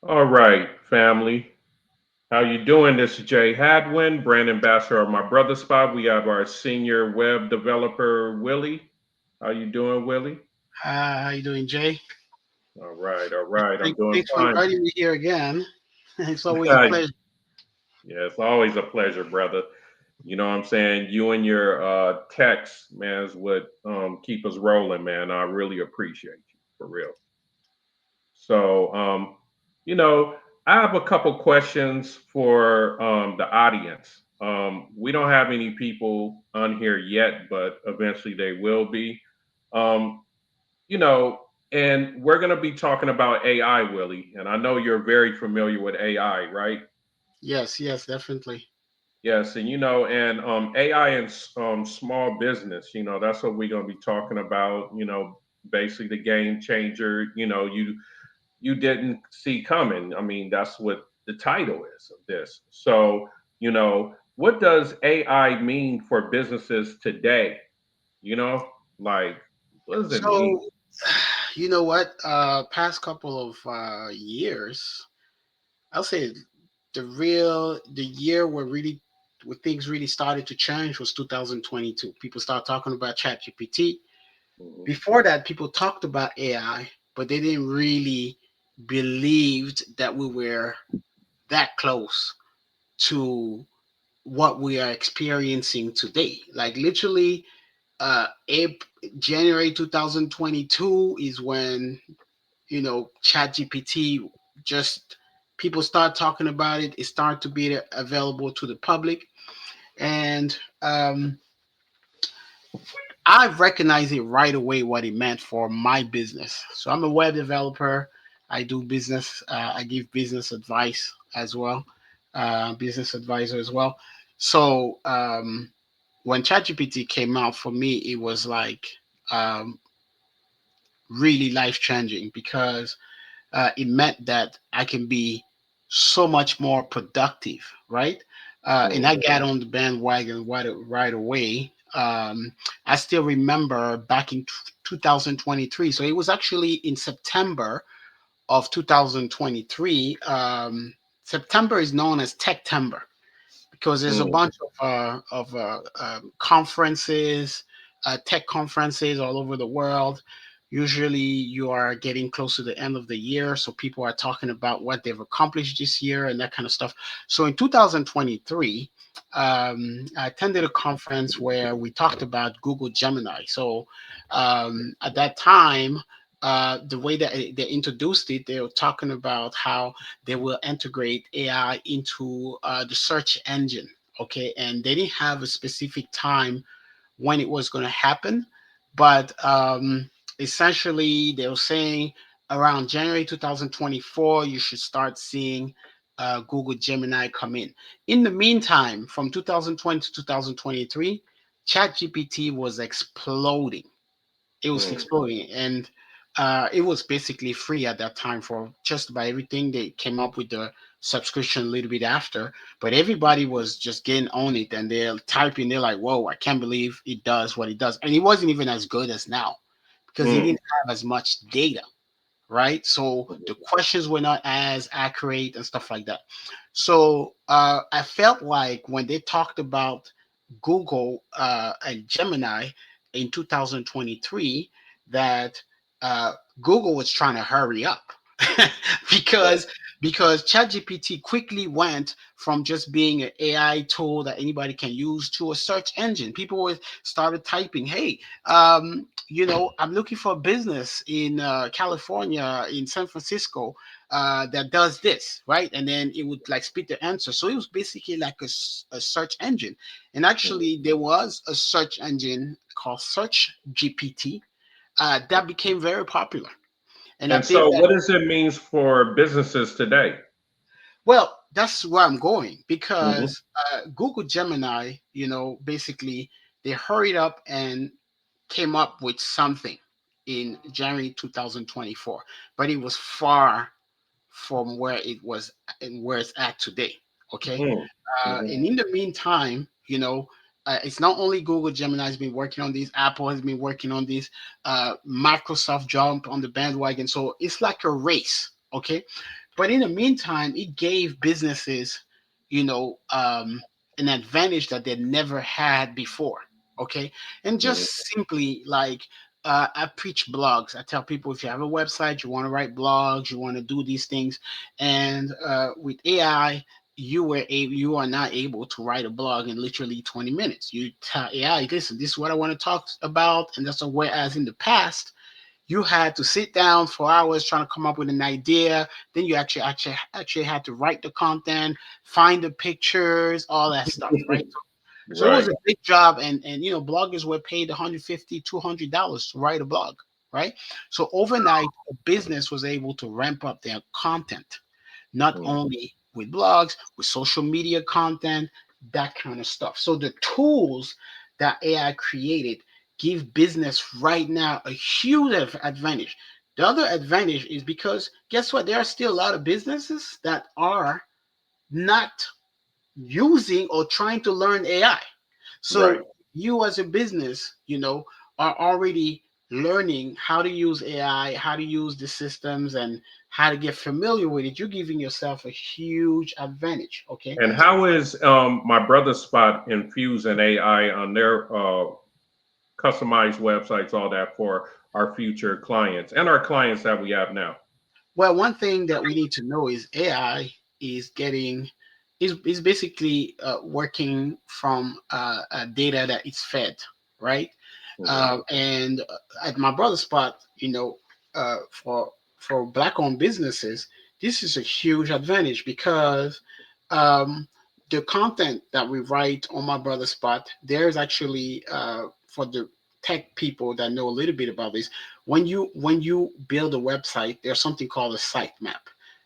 All right, family. How you doing? This is Jay Hadwin, brand ambassador of my brother spot. We have our senior web developer, Willie. How you doing, Willie? How you doing, Jay? All right, all right. I'm doing Thanks for fine. inviting me here again. It's always a pleasure. Yeah, it's always a pleasure, brother. You know what I'm saying? You and your texts, man, is what keep us rolling, man. I really appreciate you for real. So, you know, I have a couple questions for the audience. We don't have any people on here yet, but eventually they will be. Um, you know, and we're going to be talking about AI, Willie. And I know you're very familiar with AI, right? Yes, yes, definitely. Yes, and and AI and small business, that's what we're going to be talking about. Basically the game changer. You didn't see coming. I mean, that's what the title is of this. So, what does AI mean for businesses today? You know, like, what does it mean? So, you know what? Past couple of years, I'll say the year where things really started to change was 2022. People started talking about ChatGPT. Mhm. Before that, people talked about AI, but they didn't really believed that we were that close to what we are experiencing today. Like literally, April, January 2022 is when ChatGPT just people start talking about it. It started to be available to the public, and I recognized it right away what it meant for my business. So I'm a web developer. I do business. I give business advice as well, business advisor as well. So when ChatGPT came out for me, it was like um, really life changing because it meant that I can be so much more productive, right? And I Mhm. got on the bandwagon right away. I still remember back in 2023. So it was actually in September of 2023. September is known as Techtember because there's a Mhm. bunch of conferences, tech conferences all over the world. Usually, you are getting close to the end of the year, so people are talking about what they've accomplished this year and that kind of stuff. So, in 2023, I attended a conference where we talked about Google Gemini. So, at that time, the way that they introduced it, they were talking about how they will integrate AI into the search engine. Okay, and they didn't have a specific time when it was going to happen, but essentially they were saying around January 2024 you should start seeing Google Gemini come in. In the meantime, from 2020 to 2023, ChatGPT was exploding. It was Mhm. exploding, and it was basically free at that time for just about everything. They came up with the subscription a little bit after, but everybody was just getting on it, and they're typing. They're like, "Whoa, I can't believe it does what it does," and it wasn't even as good as now because it Mhm. didn't have as much data, right? So the questions were not as accurate and stuff like that. So I felt like when they talked about Google and Gemini in 2023, that uh, Google was trying to hurry up because ChatGPT quickly went from just being an AI tool that anybody can use to a search engine. People were started typing, "Hey, I'm looking for a business in California, in San Francisco, that does this," right? And then it would like spit the answer. So it was basically like a search engine. And Mhm. actually, there was a search engine called Search GPT that became very popular. And I And think so, that, what does it mean for businesses today? well, that's where I'm going Mhm. because Google Gemini, basically they hurried up and came up with something in January 2024, but it was far from where it was and where it's at today. Okay. Mhm. Mhm. And in the meantime, it's not only Google Gemini has been working on these, Apple has been working on these, Microsoft jumped on the bandwagon. So it's like a race. Okay. But in the meantime, it gave businesses, you know, an advantage that they never had before. Okay. And Mhm. just simply like, I preach blogs. I tell people if you have a website, you want to write blogs, you want to do these things. And with AI, you are not able to write a blog in literally 20 minutes. You tell AI, listen, this is what I want to talk about. And that's a whereas in the past, you had to sit down for hours trying to come up with an idea. Then you actually had to write the content, find the pictures, all that stuff, right? So it was Right. a big job, and bloggers were paid 150, $200 to write a blog, right? So overnight, a business was able to ramp up their content, not Mhm. only with blogs, with social media content, that kind of stuff. So the tools that AI created give business right now a huge advantage. The other advantage is because guess what? There are still a lot of businesses that are not using or trying to learn AI. Right. So you as a business, are already learning how to use AI, how to use the systems and how to get familiar with it. You're giving yourself a huge advantage. Okay. And how is my brother spot infusing AI on their customized websites, all that for our future clients and our clients that we have now? Well, one thing that we need to know is AI is getting is basically working from data that is fed, right? Mhm. And at my brother's spot, for black-owned businesses, this is a huge advantage because um, the content that we write on my brother's spot, there's actually for the tech people that know a little bit about this. When you build a website, there's something called a sitemap.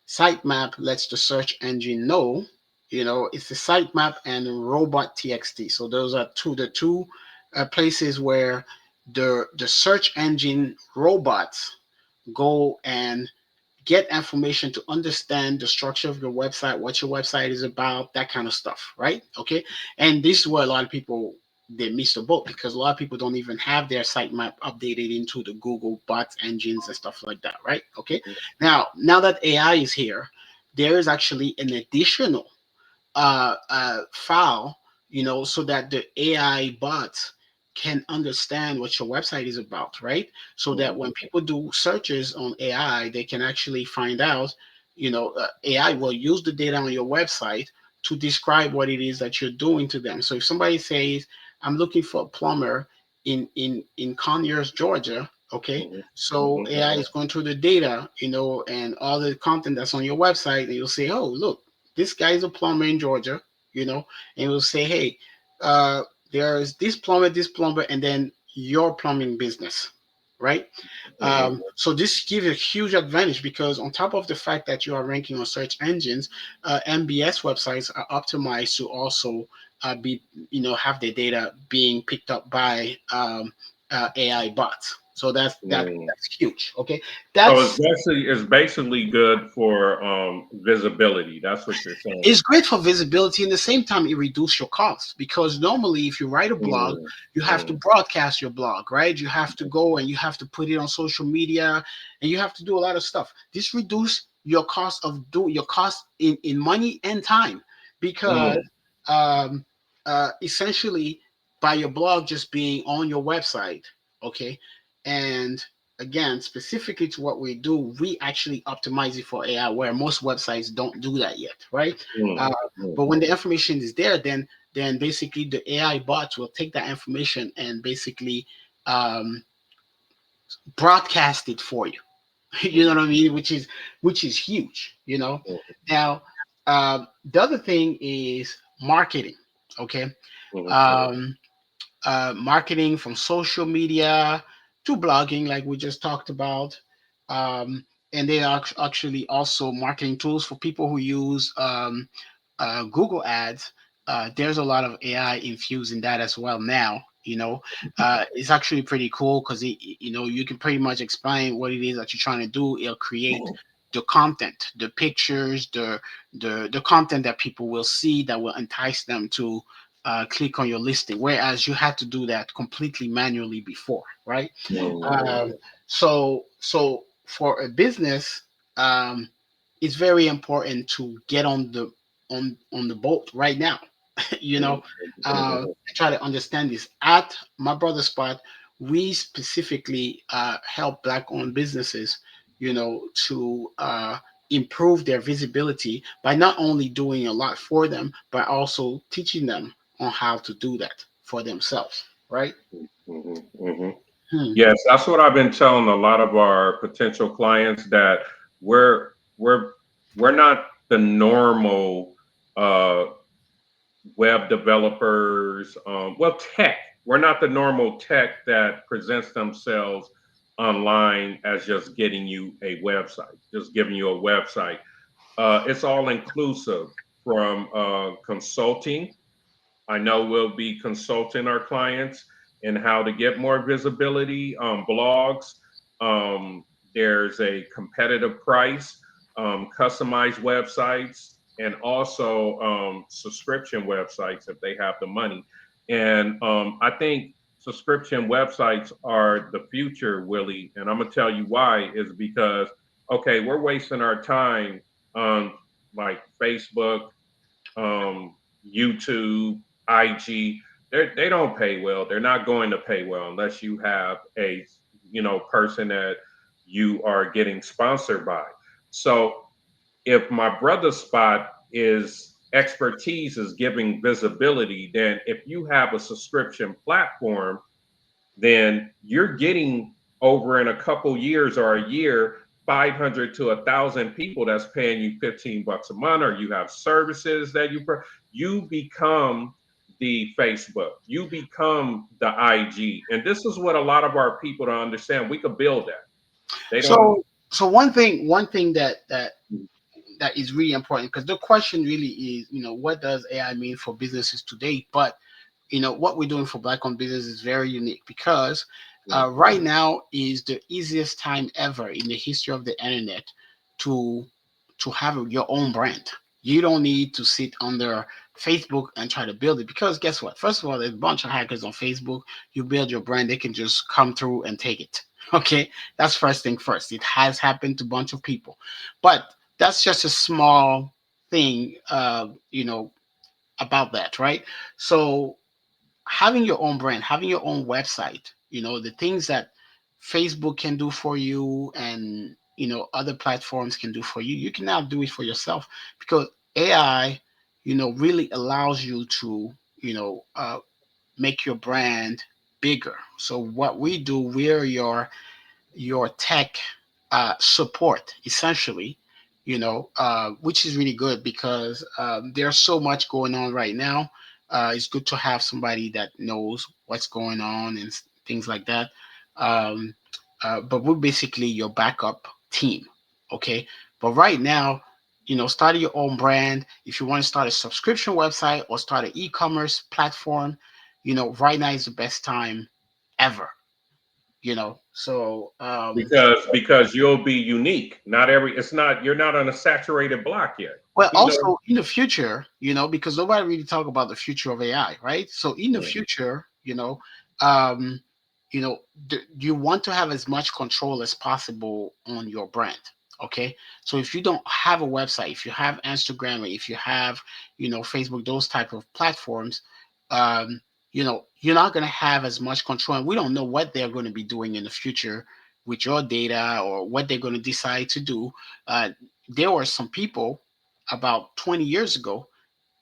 Sitemap lets the search engine know, it's the sitemap and robot.txt. So those are the two places where the search engine robots go and get information to understand the structure of your website, what your website is about, that kind of stuff, right? Okay. And this is where a lot of people they miss the boat because a lot of people don't even have their sitemap updated into the Google bots engines and stuff like that, right? Okay. Now that AI is here, there is actually an additional file, so that the AI bots can understand what your website is about, right? So that Mhm. when people do searches on AI, they can actually find out, AI will use the data on your website to describe what it is that you're doing to them. So if somebody says, I'm looking for a plumber in Conyers, Georgia, okay, Mhm. so Mhm. AI is going through the data, and all the content that's on your website, and you'll say, oh, look, this guy's a plumber in Georgia, and we'll say, hey, uh, there's this plumber, and then your plumbing business, right? Mhm. So this gives a huge advantage because on top of the fact that you are ranking on search engines, MBS websites are optimized to also be, have their data being picked up by AI bots. So Mhm. that's huge. Okay, So that's it's basically good for visibility. That's what you're saying. It's great for visibility. And at the same time, it reduces your costs because normally, if you write a blog, Mm, you have to mm, broadcast your blog, right? You have to go and you have to put it on social media, and you have to do a lot of stuff. This reduce your cost of do your cost in money and time because mm, um, essentially by your blog just being on your website, okay, and again, specifically to what we do, we actually optimize it for AI, where most websites don't do that yet, right? mm, Uh, mm, but when the information is there, then basically the AI bots will take that information and basically um, broadcast it for you. You know mm, what I mean? Which is huge. mm, Now, the other thing is marketing. Okay, mm, um, marketing from social media to blogging, like we just talked about. And they are actually also marketing tools for people who use Google Ads. There's a lot of AI infused in that as well now. It's actually pretty cool because you can pretty much explain what it is that you're trying to do. It'll create the content, the pictures, the content that people will see that will entice them to click on your listing, whereas you had to do that completely manually before, right? mm, Um, so for a business, um, it's very important to get on the boat right now. you know, try to understand this. At my brother's spot, we specifically help black-owned businesses, to improve their visibility by not only doing a lot for them, but also teaching them on how to do that for themselves. Right? Mhm, mhm. Hmm. Yes, that's what I've been telling a lot of our potential clients, that we're we're we're not the normal uh, web developers. Well, tech. We're not the normal tech that presents themselves online as just getting you a website, just giving you a website. It's all inclusive, from consulting. I know we'll be consulting our clients in how to get more visibility on blogs. Um, there's a competitive price, customized websites, and also subscription websites if they have the money. And I think subscription websites are the future, Willie. And I'm gonna tell you why. Is because, okay, we're wasting our time on like Facebook, um, YouTube, IG. They don't pay well. They're not going to pay well unless you have a person that you are getting sponsored by. So if my brother's spot is expertise is giving visibility, then if you have a subscription platform, then you're getting over in a couple years or a year 500 to 1,000 people that's paying you $15 a month, or you have services that you become the Facebook, you become the IG. And this is what a lot of our people don't understand. We could build that. They don't. So one thing that is really important, because the question really is, what does AI mean for businesses today? But what we're doing for black-owned business is very unique, because right now is the easiest time ever in the history of the internet to have your own brand. You don't need to sit under Facebook and try to build it, because guess what? First of all, there's a bunch of hackers on Facebook. You build your brand, they can just come through and take it. Okay, that's first thing first. It has happened to a bunch of people, but that's just a small thing, about that, right? So having your own brand, having your own website, the things that Facebook can do for you, and other platforms can do for you, you can now do it for yourself, because AI, really allows you to, make your brand bigger. So what we do, we're your tech support, essentially, which is really good, because there's so much going on right now. It's good to have somebody that knows what's going on and things like that. um, but we're basically your backup team. Okay, but right now, start your own brand. If you want to start a subscription website or start an e-commerce platform, right now is the best time ever. So Because you'll be unique. Not every it's not You're not on a saturated block yet. well, You know. also in the future, because nobody really talk about the future of AI, right? So in the Mm, future, um, you want to have as much control as possible on your brand. Okay, so if you don't have a website, if you have Instagram, or if you have, Facebook, those type of platforms, you're not going to have as much control, and we don't know what they're going to be doing in the future with your data, or what they're going to decide to do. There were some people about 20 years ago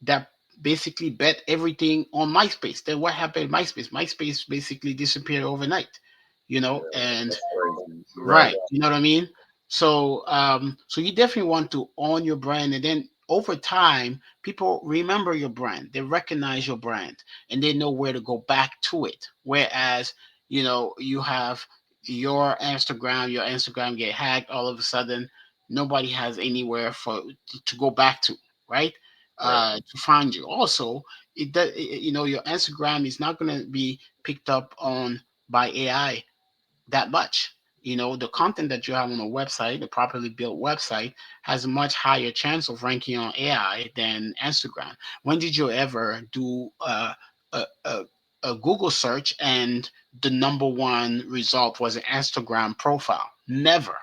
that basically bet everything on MySpace. Then what happened in MySpace? MySpace basically disappeared overnight, and that's crazy. You're right. right, you know what I mean? So you definitely want to own your brand, and then over time, people remember your brand, they recognize your brand, and they know where to go back to it. Whereas, you have your Instagram get hacked, all of a sudden, nobody has anywhere to go back to, right? Right. To find you. Also, your Instagram is not going to be picked up on by AI that much. The content that you have on a website, the properly built website, has a much higher chance of ranking on AI than Instagram. When did you ever do a Google search and the number one result was an Instagram profile? Never.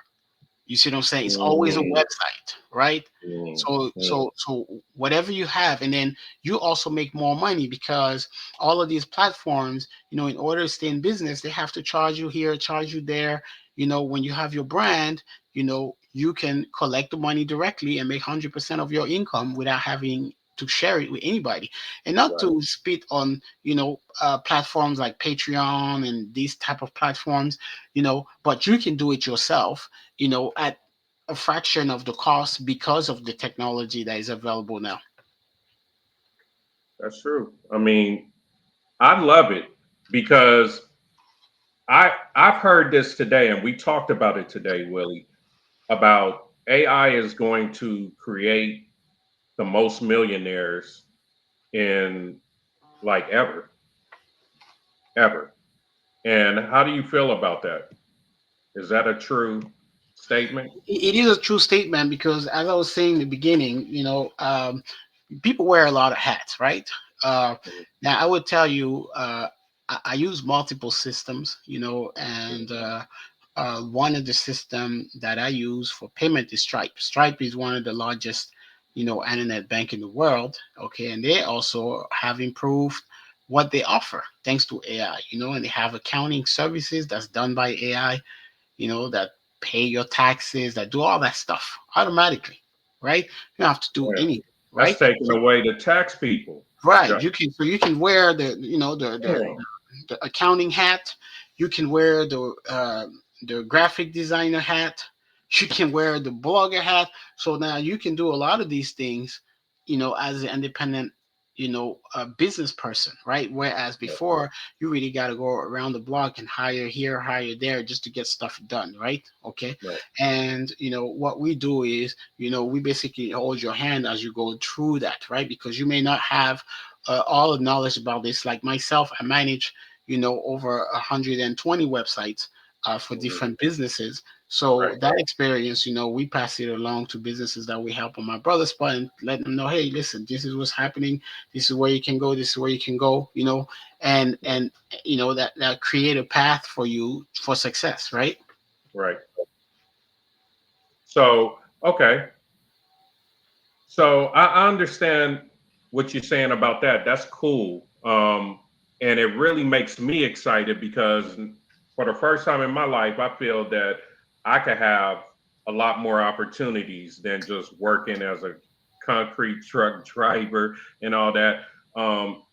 You see what I'm saying? It's always a Mm, website, right? mm, So whatever you have, and then you also make more money because all of these platforms, in order to stay in business, they have to charge you here, charge you there. When you have your brand, you can collect the money directly and make 100% of your income without having to share it with anybody. And not right. to spit on, platforms like Patreon and these type of platforms, but you can do it yourself, at a fraction of the cost because of the technology that is available now. That's true. I mean, I love it because I've heard this today, and we talked about it today, Willie, about AI is going to create the most millionaires in like ever. And how do you feel about that? Is that a true statement? It is a true statement because, as I was saying in the beginning, people wear a lot of hats, right? Uh, Now, I would tell you, I use multiple systems, and one of the system that I use for payment is Stripe. Stripe is one of the largest, internet bank in the world. Okay, and they also have improved what they offer thanks to AI. And they have accounting services that's done by AI, that pay your taxes, that do all that stuff automatically, right? You don't have to do Yeah. anything, That's right? taking away the tax people Right. job. You can wear the Yeah. the accounting hat. You can wear the graphic designer hat. You can wear the blogger hat. So now you can do a lot of these things, as an independent, business person, right? Whereas Yeah. before you really got to go around the block and hire here, hire there just to get stuff done, right? Okay. Right. And what we do is, we basically hold your hand as you go through that, right? Because you may not have all the knowledge about this. Like myself, I manage, over 120 websites for Mhm. different businesses. So Right. that experience, we pass it along to businesses that we help on my brother's part and let them know, hey, listen, this is what's happening. This is where you can go. This is where you can go. And that create a path for you for success, right? Right. So, okay. So I understand what you're saying about that. That's cool. And it really makes me excited because for the first time in my life, I feel that I could have a lot more opportunities than just working as a concrete truck driver and all that. Um,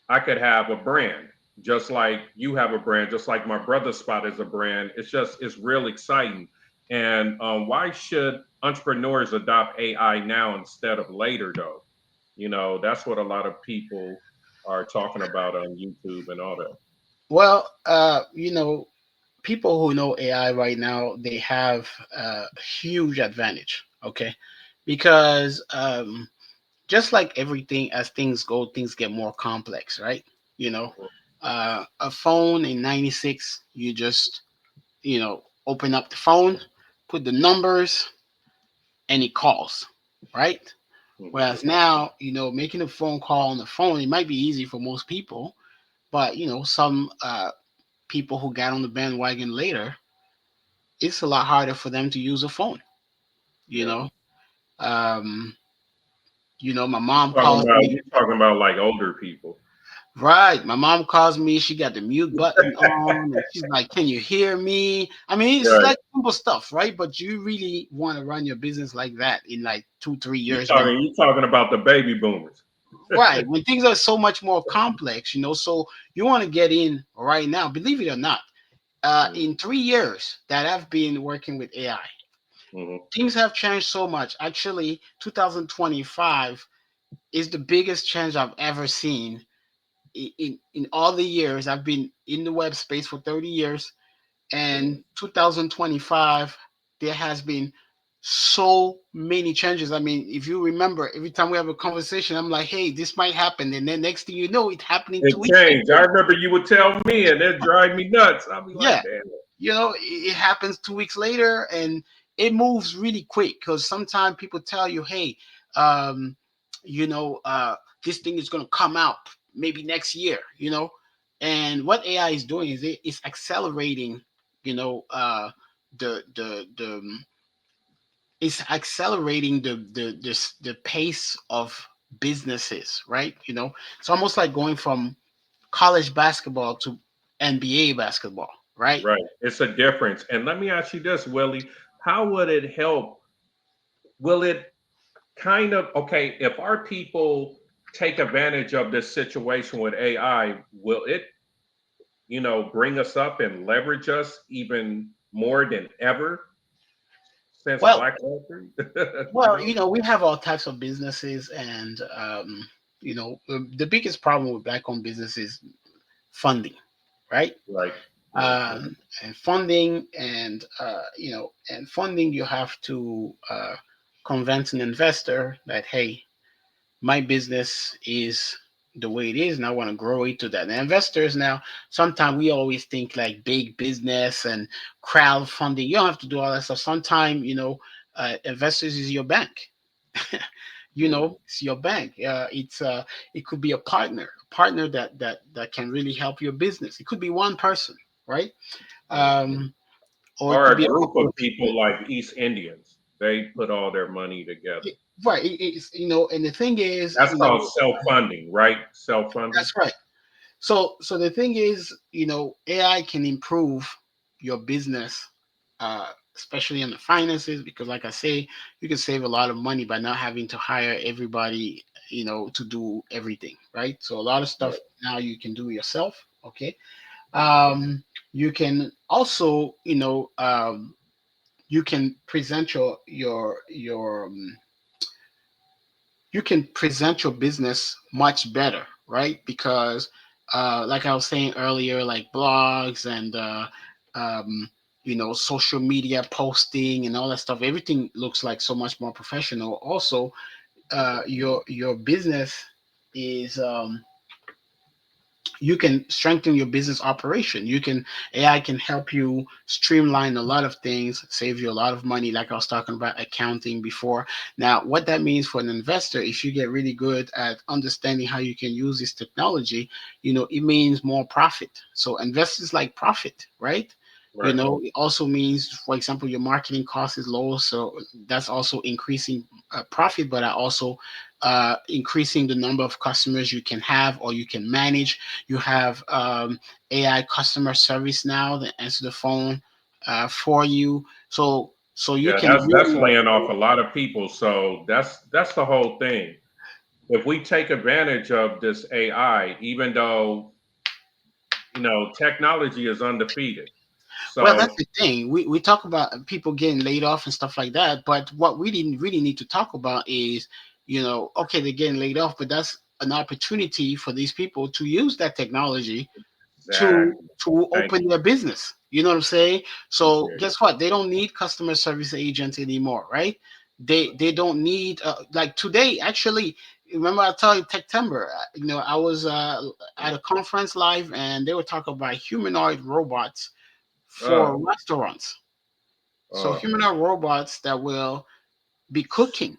I could have a brand, just like you have a brand, just like my brother spot is a brand. It's real exciting. And why should entrepreneurs adopt AI now instead of later, though? That's what a lot of people are talking about on YouTube and all that. Well, people who know AI right now, they have a huge advantage, okay? Because just like everything, as things go, things get more complex, right? You know, a phone in 96, you just, open up the phone, put the numbers, and it calls, right? Mhm. Whereas now, making a phone call on the phone, it might be easy for most people, but, some people who got on the bandwagon later, it's a lot harder for them to use a phone. You Yeah. know, um, my mom Talking calls about me. you talking about like older people. Right, my mom calls me. She got the mute button on, and she's like, "Can you hear me?" I mean, it's Right. like simple stuff, right? But you really want to run your business like that in like 2, 3 years You talking about the baby boomers. right, when things are so much more complex, so you want to get in right now. Believe it or not, Mhm. in 3 years that I've been working with AI, Mhm. things have changed so much. Actually, 2025 is the biggest change I've ever seen in all the years I've been in the web space for 30 years. Mhm. And 2025, there has been so many changes. I mean, if you remember, every time we have a conversation, I'm like, hey, this might happen. And then next thing you know, it's happening It 2 weeks changed. I later. remember you would tell me, and it drive me nuts. I'll be like, Yeah. damn. It happens 2 weeks later, and it moves really quick because sometimes people tell you, hey, um, you know uh, this thing is going to come out maybe next year. And what AI is doing is it's accelerating, you know uh, the it's accelerating the pace of businesses, right? It's almost like going from college basketball to NBA basketball, right? Right. It's a difference. And let me ask you this, Willie. How would it help? Will it kind of, okay, if our people take advantage of this situation with AI, will it, bring us up and leverage us even more than ever since Well, Black Wall Street? you well, know? we have all types of businesses, and the biggest problem with black-owned business is funding, right? Right. Mhm. And funding, and funding, you have to convince an investor that, hey, my business is the way it is, and I want to grow it to that. And investors now, sometimes we always think like big business and crowdfunding. You don't have to do all that stuff. Sometimes, investors is your bank. Mhm. It's your bank. It could be a partner that can really help your business. It could be one person, right? Mhm. Um, or it Or could a be a group couple of of people. people like East Indians. They put all their money together. Right. And the thing is, That's called self-funding, right? Self-funding. that's right. So the thing is, AI can improve your business, especially in the finances, because, like I say, you can save a lot of money by not having to hire everybody, to do everything, right? So a lot of stuff Right. now you can do yourself. Okay. You can also, you can present you can present your business much better, right? Because, like I was saying earlier, like blogs and um, social media posting and all that stuff, everything looks like so much more professional. Also, your business is you can strengthen your business operation. AI can help you streamline a lot of things, save you a lot of money, like I was talking about accounting before. Now, what that means for an investor, if you get really good at understanding how you can use this technology, it means more profit. So investors like profit, right? Right. It also means, for example, your marketing cost is low, so that's also increasing profit, but I also increasing the number of customers you can have or you can manage. You have AI customer service now that answer the phone for you. So you Yeah, can that's really, laying off a lot of people. So that's the whole thing. If we take advantage of this AI, even though technology is undefeated. well, that's So the thing. We talk about people getting laid off and stuff like that, but what we didn't really need to talk about is, okay, they're getting laid off, but that's an opportunity for these people to use that technology to exactly. to Thank open you. their business. You know what I'm saying? So Appreciate it. guess what? They don't need customer service agents anymore, right? They don't need like today. Actually, remember I told you September. I was at a conference live, and they were talking about humanoid robots Uh, for restaurants. So uh, humanoid robots that will be cooking.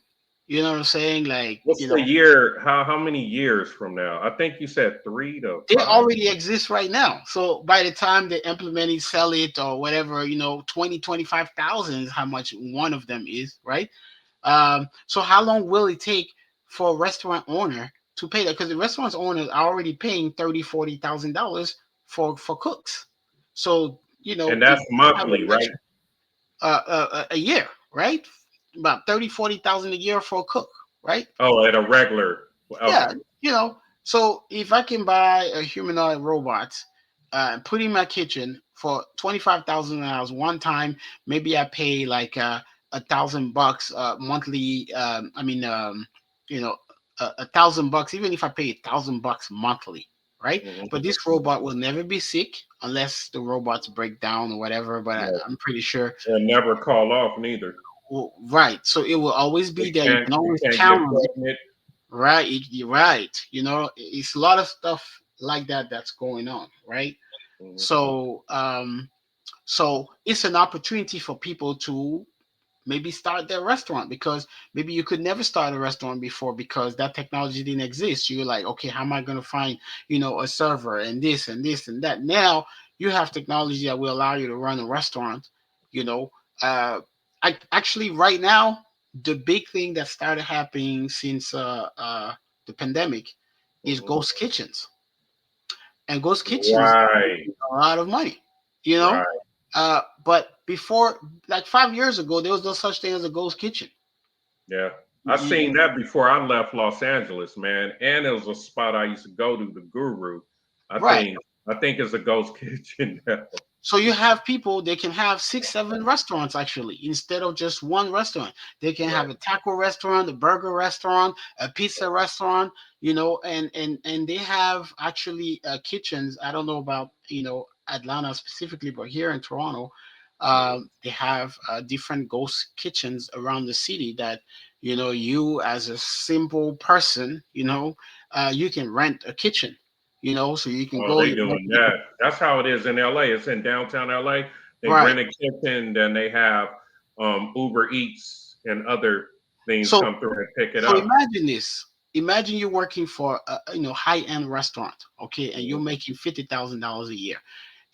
You know what I'm saying? Like, what's the year? How many years from now? I think you said 3 to they 5. already exist right now. So by the time they implement it, sell it or whatever, 20, 25,000 is how much one of them is, right? So how long will it take for a restaurant owner to pay that? Because the restaurant owners are already paying 30, 40,000 dollars for cooks. So, And if that's you have monthly, an right? extra a year, right? About 30, 40,000 a year for a cook, right? Oh, at a regular. Yeah, Okay. so if I can buy a humanoid robot and put in my kitchen for $25,000 one time, maybe I pay like $1,000 monthly. You know, $1,000, even if I pay $1,000 monthly, right? Hmm. But this robot will never be sick unless the robots break down or whatever. But Yeah. I'm pretty sure, And never call off neither. well, right? So it will always be It there. You can't. can You always can't count get on it. pregnant. Right, you're right. It's a lot of stuff like that that's going on, right? Hmm. So it's an opportunity for people to maybe start their restaurant, because maybe you could never start a restaurant before because that technology didn't exist. You're like, okay, how am I going to find, a server and this and this and that? Now you have technology that will allow you to run a restaurant You know, uh, I actually right now the big thing that started happening since the pandemic is Mhm. ghost kitchens, and ghost kitchens Right. a lot of money. You know, Right. but before, like 5 years ago, there was no such thing as a ghost kitchen. Yeah. I You- seen that before I left Los Angeles, man. And it was a spot I used to go to, the Guru. I right. think I think it's a ghost kitchen now. So you have people, they can have six, seven restaurants actually, instead of just one restaurant. They can Right. have a taco restaurant, a burger restaurant, a pizza restaurant, and they have actually kitchens. I don't know about, Atlanta specifically, but here in Toronto, Mhm. they have different ghost kitchens around the city that, you as a simple person, you can rent a kitchen, so you can Oh, go, they you rent doing it. that. That's how it is in LA. It's in downtown LA. They Right. rent a kitchen, then they have Uber Eats and other things So come through and pick it So up. imagine this. Imagine you're working for a high end restaurant, okay, and you're Mhm. making $50,000 a year.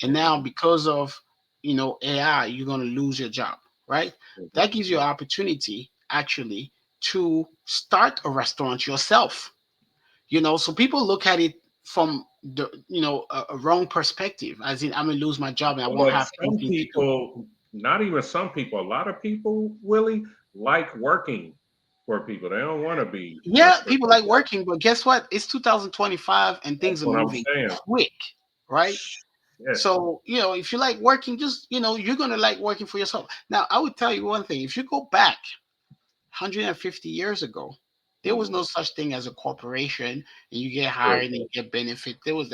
And now Mhm. because of AI, you're gonna lose your job, right? That Mhm. gives you an opportunity actually to start a restaurant yourself. So people look at it from a wrong perspective, as in I'm gonna lose my job and I won't But have some anything to do. people, not even some people, a lot of people, Willie, like working for people. They don't want to be Yeah, Mr. people like working, but guess what? It's 2025 and That's things are what I'm moving saying. quick, right? Shit. So, if you like working, just, you're going to like working for yourself. Now, I would tell you one thing. If you go back 150 years ago, there was Mhm. no such thing as a corporation and you get True. hired and you get benefit. There was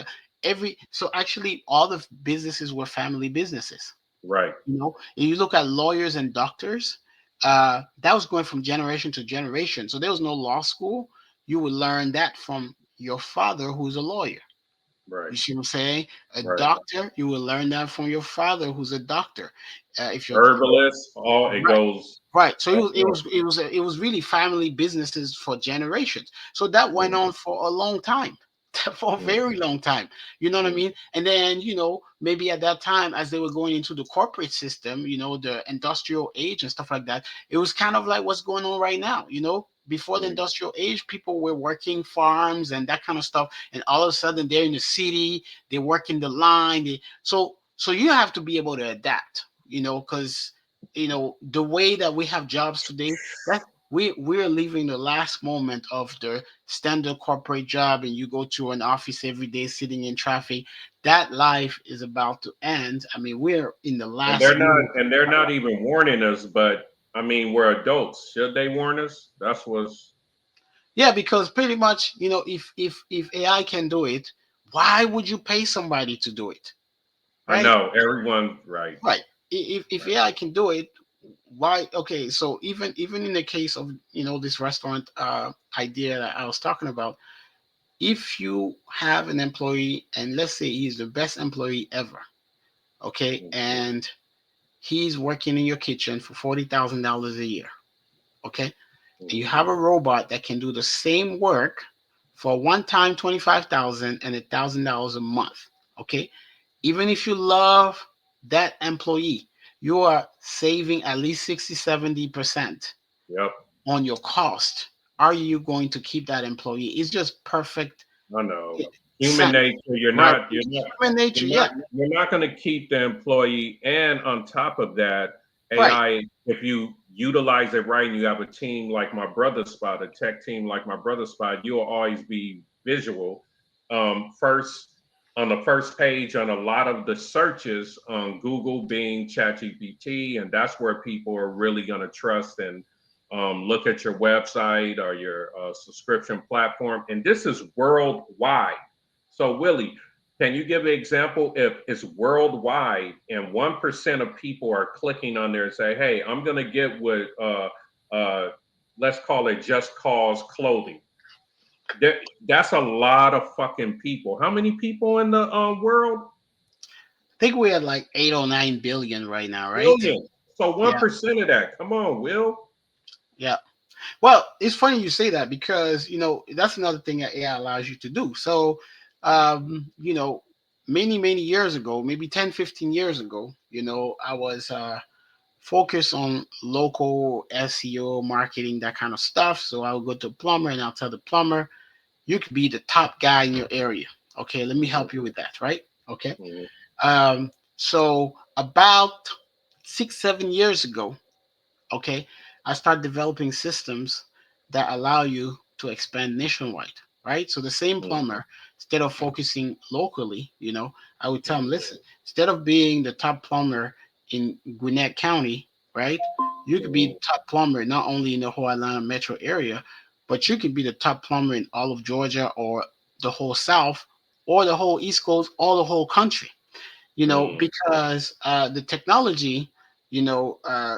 so actually all the businesses were family businesses. Right. And you look at lawyers and doctors, that was going from generation to generation. So there was no law school. You would learn that from your father, who's a lawyer. Right. You see what I'm saying? A Right. doctor, you will learn that from your father, who's a doctor. If you're Herbalists, all it right, goes. right. So Yeah. it was really family businesses for generations. So that went Mhm. on for a long time, for a Mhm. very long time. You know what I Mhm. mean? And then maybe at that time, as they were going into the corporate system, the industrial age and stuff like that, it was kind of like what's going on right now. Before the Mhm. industrial age, people were working farms and that kind of stuff, and all of a sudden they're in the city, they're working the line. So you have to be able to adapt. Because the way that we have jobs today, that we're living the last moment of the standard corporate job, and you go to an office every day sitting in traffic. That life is about to end. I mean, we're in the And last moment. they're not even warning us, but I mean, we're adults. Should they warn us? That's what's Yeah, because pretty much, if AI can do it, why would you pay somebody to do it? I Right? know. Everyone right. Right. If Right. AI can do it, why? Okay, so even in the case of this restaurant idea that I was talking about, if you have an employee and let's say he's the best employee ever, okay, Mhm. and he's working in your kitchen for $40,000 a year, okay, and you Mhm. have a robot that can do the same work for one time 25,000 and $1,000 a month, okay, even if you love that employee, you are saving at least 60-70% Yep. on your cost. Are you going to keep that employee? It's just perfect I know. Human sense, nature. right? Human nature, yeah, You're not going to keep the employee. And on top of that, right. AI, if you utilize it right and you have a team like my brother's spot, a tech team like my brother's spot, you'll always be visual. First, on the first page on a lot of the searches on Google, Bing, ChatGPT, and that's where people are really going to trust and look at your website or your subscription platform. And this is worldwide. So, Willie, can you give an example if it's worldwide and 1% of people are clicking on there and say, hey, I'm going to get what, uh, let's call it just cause clothing. There, that's a lot of fucking people. How many people in the world? I think we're at like 8 or 9 billion right now, right? Billion. So Yeah, 1% of that. Come on, Will. yeah. Well, it's funny you say that because that's another thing that AI allows you to do. So, many years ago, maybe 10, 15 years ago, I was focus on local SEO marketing, that kind of stuff. So I'll go to a plumber and I'll tell the plumber, you could be the top guy in your area. Okay, let me Mhm. help you with that, right? Okay. Mhm. So about 6, 7 years ago, okay, I start developing systems that allow you to expand nationwide, right? So the same Mhm. plumber, instead of focusing locally, I would tell Mhm. him, listen, instead of being the top plumber in Gwinnett County, right, you could be Mhm. the top plumber not only in the whole Atlanta metro area, but you could be the top plumber in all of Georgia or the whole South or the whole East Coast or the whole country, Mhm. because the technology, you know, uh,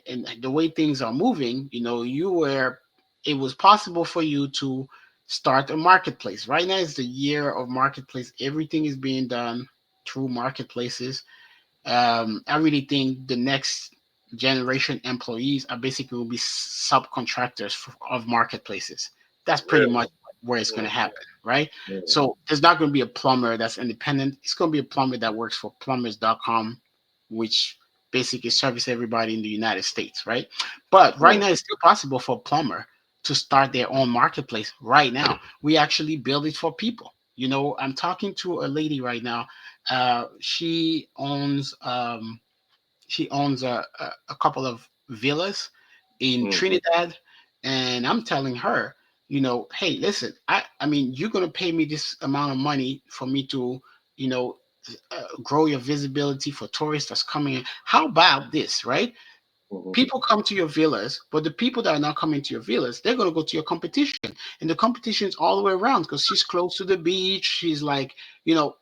and the way things are moving, it was possible for you to start a marketplace. Right now is the year of marketplace. Everything is being done through marketplaces. I really think the next generation employees are basically will be subcontractors of marketplaces. That's pretty Really? much where it's going to Mhm. happen, right? Mhm. So there's not going to be a plumber that's independent. It's going to be a plumber that works for plumbers.com, which basically service everybody in the United States, right? But right Mhm. now, it's still possible for a plumber to start their own marketplace right now. We actually build it for people. I'm talking to a lady right now. She owns a couple of villas in Mhm. Trinidad, and I'm telling her, hey, listen, I mean, you're gonna pay me this amount of money for me to, you know, grow your visibility for tourists that's coming in. How about this, right? Mhm. People come to your villas, but the people that are not coming to your villas, they're gonna go to your competition, and the competition is all the way around because she's close to the beach. She's like,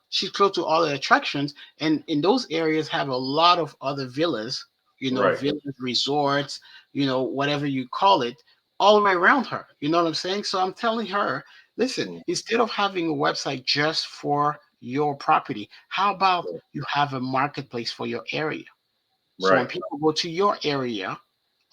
she's close to all the attractions, and in those areas have a lot of other villas, Right. villas, resorts, whatever you call it, all the way around her. You know what I'm saying? So I'm telling her, listen, Mhm. instead of having a website just for your property, how about you have a marketplace for your area? So when Right. people go to your area,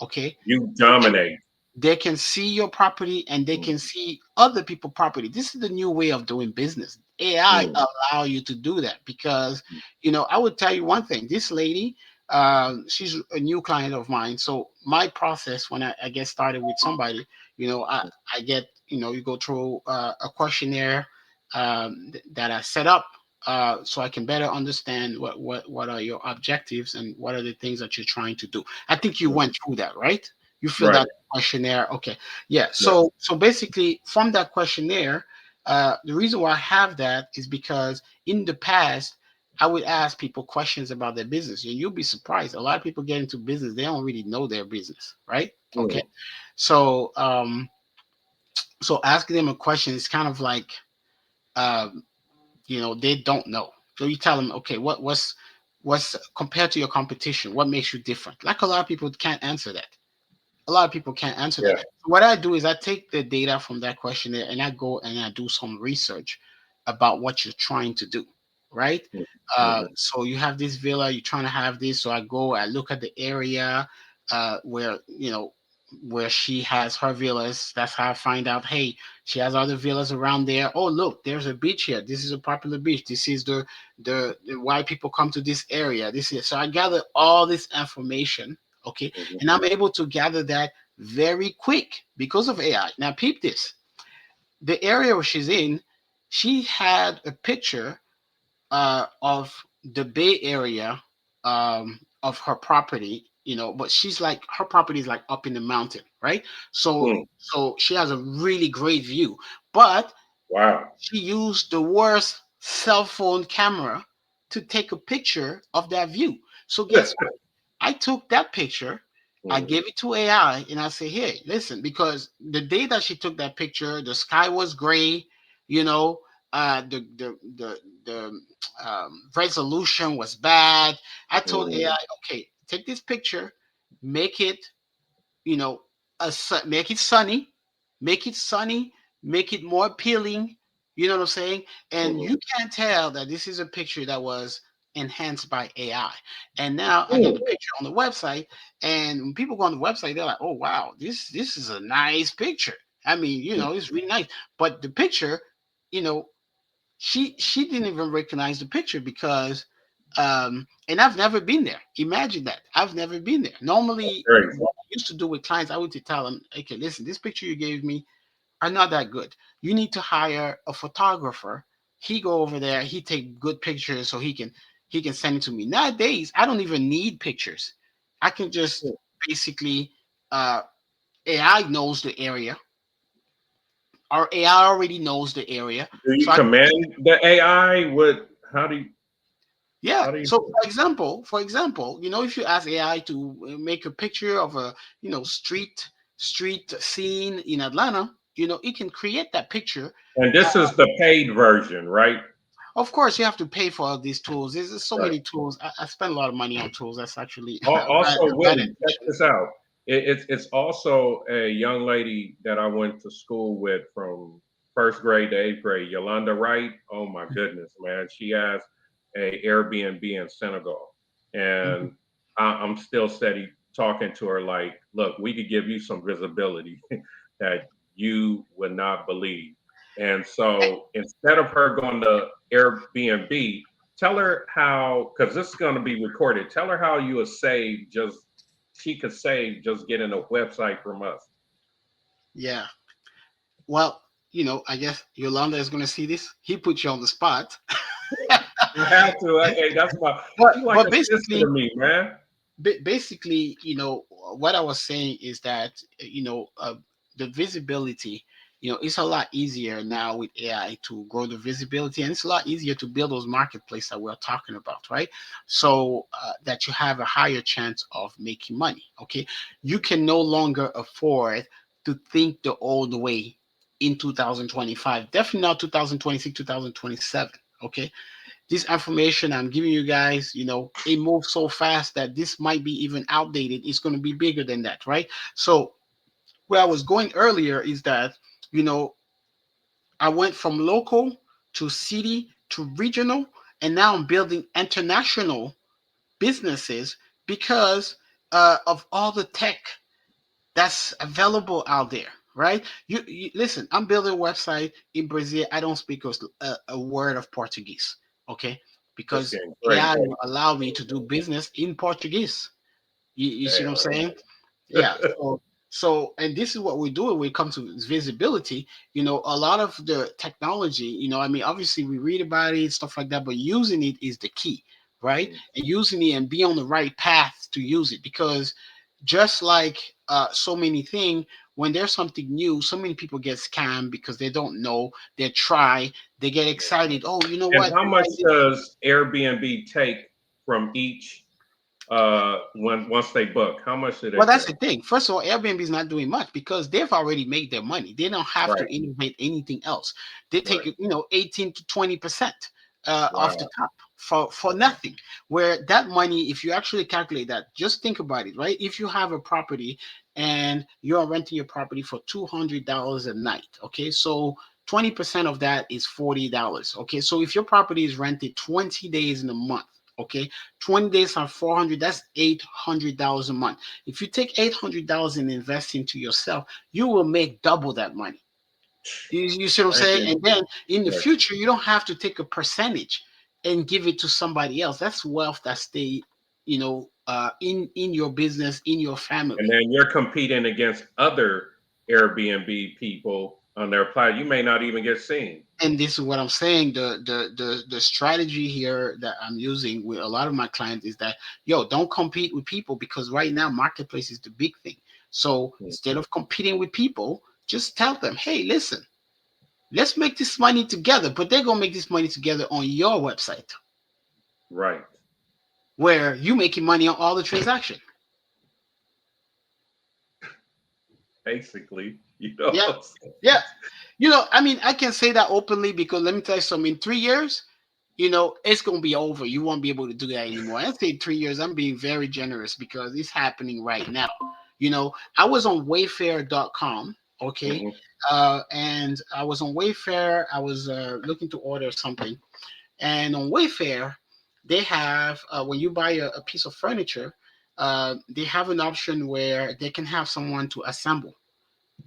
okay, You they can dominate. they can see your property and they can Mhm. see other people property. This is the new way of doing business. AI Mhm. allow you to do that because I would tell you one thing. This lady, she's a new client of mine. So my process when I get started with somebody, I get, you go through a questionnaire that I set up so I can better understand what are your objectives and what are the things that you're trying to do. I think you Mhm. went through that, right? You filled Right. out the questionnaire. Okay. Yeah. Yeah. So basically from that questionnaire, the reason why I have that is because in the past, I would ask people questions about their business. And you'll be surprised. A lot of people get into business, they don't really know their business, right? Okay. Mhm. So so asking them a question is kind of like um, they don't know. So you tell them, okay, what's compared to your competition, what makes you different? Like a lot of people can't answer that. A lot of people can't answer that. Yeah. What I do is I take the data from that questionnaire and I go and I do some research about what you're trying to do, right? Mhm. Mhm. So you have this villa, you're trying to have this. So I go, I look at the area where where she has her villas. That's how I find out. Hey, she has other villas around there. Oh, look, there's a beach here. This is a popular beach. This is the why people come to this area. This is so I gather all this information. Okay, Mhm. and I'm able to gather that very quick because of AI. Now, peep this: the area where she's in, she had a picture of the Bay Area of her property, but she's like her property is like up in the mountain, right? So Mhm. so she has a really great view, but Wow. she used the worst cell phone camera to take a picture of that view. So guess what? I took that picture, I Mhm. gave it to AI, and I say, hey, listen, because the day that she took that picture, the sky was gray, you know, the resolution was bad. I told Mhm. AI, okay, take this picture, make it you know, make it sunny, make it sunny, make it more appealing. You know what I'm saying? And Mhm. you can't tell that this is a picture that was enhanced by AI. And now I get the Mhm. picture on the website, and when people go on the website, they're like, "Oh wow, this is a nice picture." I mean, it's really nice. But the picture, you know, she didn't even recognize the picture because And I've never been there. Imagine that. I've never been there. Normally, Crazy. what I used to do with clients, I would tell them, okay, listen, this picture you gave me are not that good. You need to hire a photographer. He go over there, he take good pictures so he can send it to me. Nowadays, I don't even need pictures. I can just basically uh AI knows the area. Our AI already knows the area. Do you So I command the AI? What? Yeah. How do you So do it? for example, if you ask AI to make a picture of a street scene in Atlanta, it can create that picture. And Uh, this is the paid version, right? of course, you have to pay for all these tools. There's so Right. many tools. I spend a lot of money on tools. That's actually Also, a bad Willie, check addiction. this out. It's also a young lady that I went to school with from first grade to eighth grade, Yolanda Wright. Oh my goodness, man, she has a Airbnb in Senegal, Mhm. and I'm still steady talking to her. Like, look, we could give you some visibility that you would not believe. And so instead of her going to Airbnb, tell her how, because this is going to be recorded. Tell her how you would save just, she could save just getting a website from us. Yeah. Well, I guess Yolanda is going to see this. He put you on the spot. I have to. Hey, that's my, but she's like but a sister to basically, me, man. basically, what I was saying is that the visibility, it's a lot easier now with AI to grow the visibility, and it's a lot easier to build those marketplaces that we're talking about, right? So that you have a higher chance of making money. Okay, you can no longer afford to think the old way in 2025. Definitely not 2026, 2027. Okay, this information I'm giving you guys, it moves so fast that this might be even outdated. It's going to be bigger than that, right? So where I was going earlier is that, you know, I went from local to city to regional, and now I'm building international businesses because of all the tech that's available out there, right? You listen. I'm building a website in Brazil. I don't speak a word of Portuguese, okay? That's Because getting AI crazy. will allow me to do business in Portuguese. You see what I'm Damn. saying? Yeah. So and this is what we do when it comes to visibility. A lot of the technology, I mean, obviously we read about it, stuff like that, but using it is the key, right? And using it and be on the right path to use it, because just like so many things, when there's something new, so many people get scammed because they don't know. They try, they get excited. Oh, you know And what? how much does Airbnb take from each when once they book? How much do they Well, that's take? the thing. First of all, Airbnb is not doing much because they've already made their money. They don't have Right, to innovate anything else. They take right. 18 to 20% off the Wow. top for nothing. Where that money, if you actually calculate that, just think about it, right? If you have a property and you're renting your property for $200 a night, okay, so 20% of that is $40. Okay, so if your property is rented 20 days in a month, okay, 20 days on 400, that's $800 a month. If you take $800 and invest into yourself, you will make double that money. You see what I'm I ain't saying? getting And then in the right. future, you don't have to take a percentage and give it to somebody else. That's wealth that stay, in your business, in your And family. then you're competing against other Airbnb people on their platform. You may not even get seen. And this is what I'm saying. The strategy here that I'm using with a lot of my clients is that, don't compete with people, because right now marketplace is the big thing. So instead of competing with people, just tell them, hey, listen, let's make this money together. But they're gonna make this money together on your website Right. where you making money on all the transaction. Basically, Yeah, yeah. I mean, I can say that openly because let me tell you something. In 3 years, it's gonna be over. You won't be able to do that anymore. I say 3 years. I'm being very generous because it's happening right now. I was on Wayfair.com, okay, Mhm. and I was on Wayfair. I was looking to order something, and on Wayfair, they have when you buy a piece of furniture, they have an option where they can have someone to assemble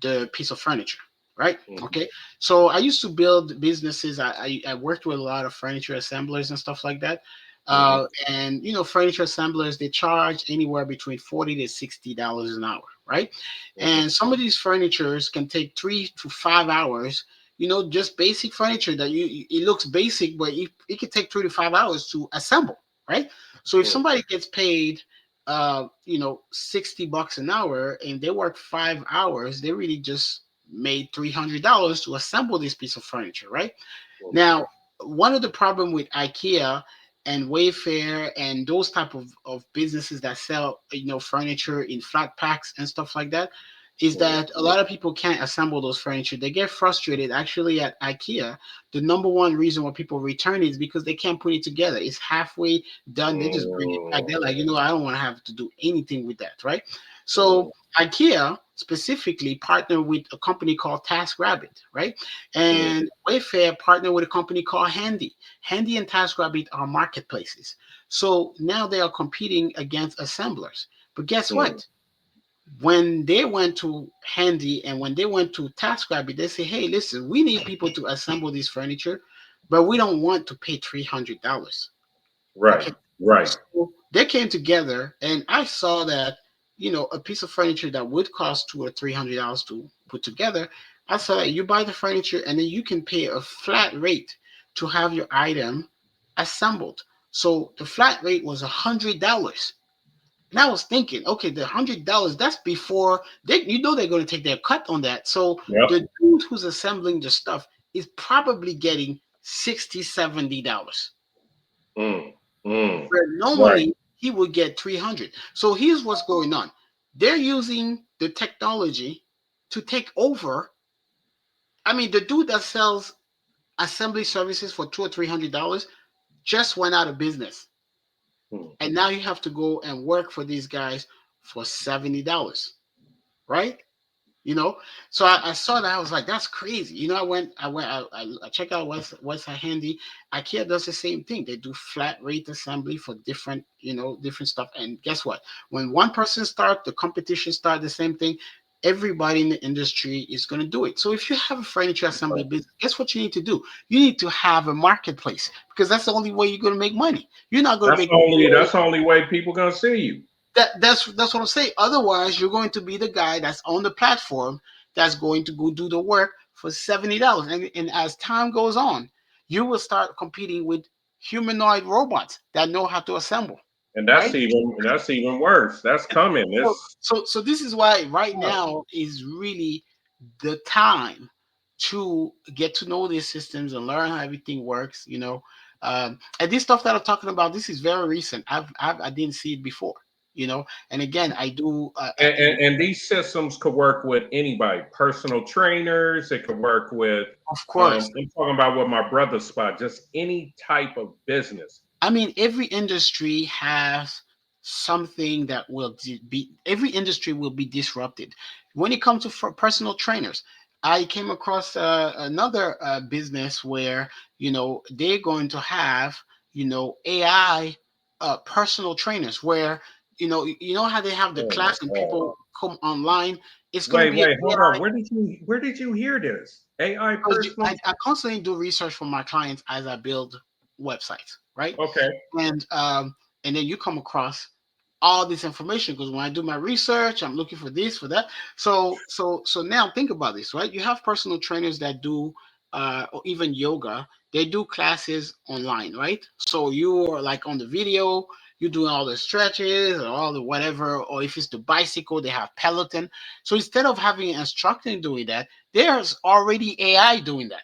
the piece of furniture, right? Mhm. Okay. So I used to build businesses. I worked with a lot of furniture assemblers and stuff like that. Hmm. And furniture assemblers, they charge anywhere between $40 to $60 an hour, right? Hmm. And some of these furnitures can take 3 to 5 hours. Just basic furniture that it looks basic, but it could take 3 to 5 hours to assemble, right? So if Hmm. somebody gets paid, $60 an hour, and they work 5 hours, they really just made $300 to assemble this piece of furniture, right? Hmm. Now, one of the problem with IKEA and Wayfair and those type of businesses that sell furniture in flat packs and stuff like that is Hmm. that a lot of people can't assemble those furniture. They get frustrated. Actually, at IKEA, the number one reason why people return it is because they can't put it together. It's halfway done. They just bring it back. They're like, I don't want to have to do anything with that, right? Hmm. So IKEA specifically partnered with a company called TaskRabbit, right? Hmm. And Wayfair partnered with a company called Handy. Handy and TaskRabbit are marketplaces. So now they are competing against assemblers. But guess Hmm. what? When they went to Handy and when they went to TaskRabbit, they say, hey, listen, we need people to assemble this furniture, but we don't want to pay $300. Right. Okay. Right. So they came together, and I saw that, a piece of furniture that would cost $200 or $300 to put together. I saw that you buy the furniture and then you can pay a flat rate to have your item assembled. So the flat rate was $100. And I was thinking, okay, the $100, that's before they're going to take their cut on that. So Yep. the dude who's assembling the stuff is probably getting $60, $70, Mm. Mm. where Right. normally he would get 300. So here's what's going on. They're using the technology to take over. I mean, the dude that sells assembly services for $200 or $300 just went out of business. Mm. And now you have to go and work for these guys for $70, right? you know. So I saw that, I was like, that's crazy. I check out West Handy. IKEA does the same thing. They do flat rate assembly for different stuff. And guess what? When one person start, the competition start the same thing. Everybody in the industry is going to do it. So if you have a furniture assembly business, guess what you need to do? You need to have a marketplace, because that's the only way you're going to make money. You're not going to make That's the only way people gonna see you. that's what I'm saying. Otherwise, you're going to be the guy that's on the platform that's going to go do the work for $70. And as time goes on, you will start competing with humanoid robots that know how to assemble, And right? that's even worse. That's coming. So, It's so this is why right now is really the time to get to know these systems and learn how everything works. And this stuff that I'm talking about, this is very recent. I didn't see it before. And again, I do. and these systems could work with anybody, personal trainers. It could work with. Of course. I'm talking about what my brother spot. Just any type of business. I mean, every industry has something that every industry will be disrupted. When it comes to personal trainers, I came across another business where, they're going to have, AI personal trainers where, you know how they have the Oh my class and god. people come online. It's going to Wait, be an wait, hold AI, on. Where did you hear this? AI because personal? I constantly do research for my clients as I build websites, right? Okay. And then you come across all this information, because when I do my research, I'm looking for this, for that. So now think about this, right? You have personal trainers that do or even yoga. They do classes online, right? So you're like on the video, you're doing all the stretches or all the whatever, or if it's the bicycle, they have Peloton. So instead of having an instructor doing that, there's already AI doing that.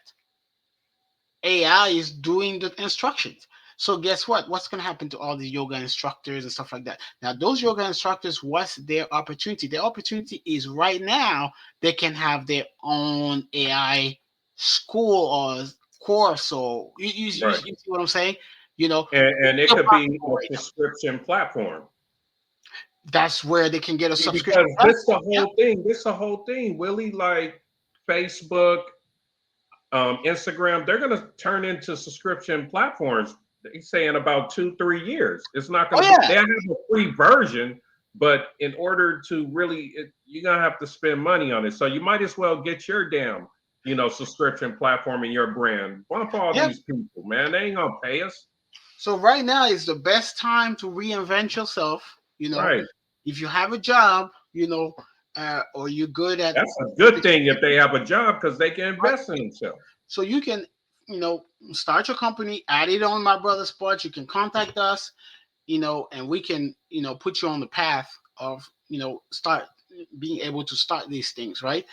AI is doing the instructions. So guess what? What's going to happen to all the yoga instructors and stuff like that? Now, those yoga instructors, what's their opportunity? Their opportunity is right now they can have their own AI school or course, or you Right. see what I'm saying? You know, And it's it still could be possible right a now. subscription platform. That's where they can get a See, subscription because this the platform. Yeah. whole thing. This the whole thing, Willie. Like Facebook, Instagram, they're gonna turn into subscription platforms. They say in about 2, 3 years. It's not Oh gonna be. yeah. They have a free version, but in order to really, you're gonna have to spend money on it. So you might as well get your damn, subscription platform and your brand. Bump all Yeah. these people, man. They ain't gonna pay us. So right now is the best time to reinvent yourself. Right. If you have a job, or you're good at That's a good fixing thing if they have a job because they can right? invest in themselves. So you can, start your company, add it on My Brother Sports. You can contact us, and we can, put you on the path of, start being able to start these things, right?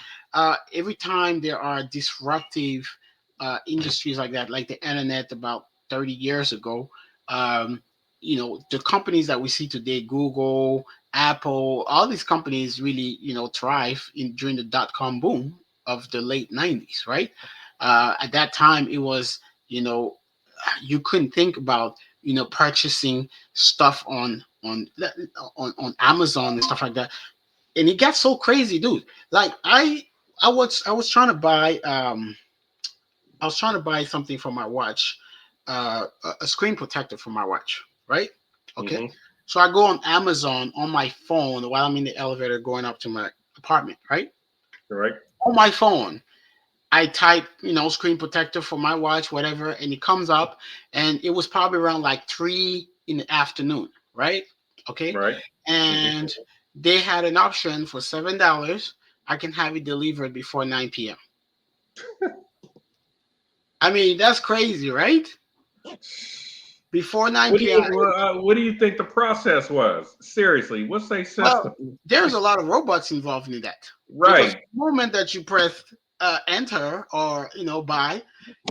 Every time there are disruptive industries like that, like the internet about 30 years ago, um, the companies that we see today, Google, Apple, all these companies really, thrive during the dot-com boom of the late 90s, right? At that time, it was, you know, you couldn't think about, purchasing stuff on Amazon and stuff like that. And it got so crazy, dude. Like I was trying to buy something for my watch, a screen protector for my watch, right? Okay. Hmm. So I go on Amazon on my phone while I'm in the elevator going up to my apartment, right? Correct. On my phone, I type, screen protector for my watch, whatever, and it comes up, and it was probably around like 3 in the afternoon, right? Okay, Right. Hmm. and they had an option for $7. I can have it delivered before 9 p.m. I mean, that's crazy, right? Before 9 p.m. What do you think the process was? Seriously, what's their system? Well, there's a lot of robots involved in that because Right. the moment that you press enter or buy,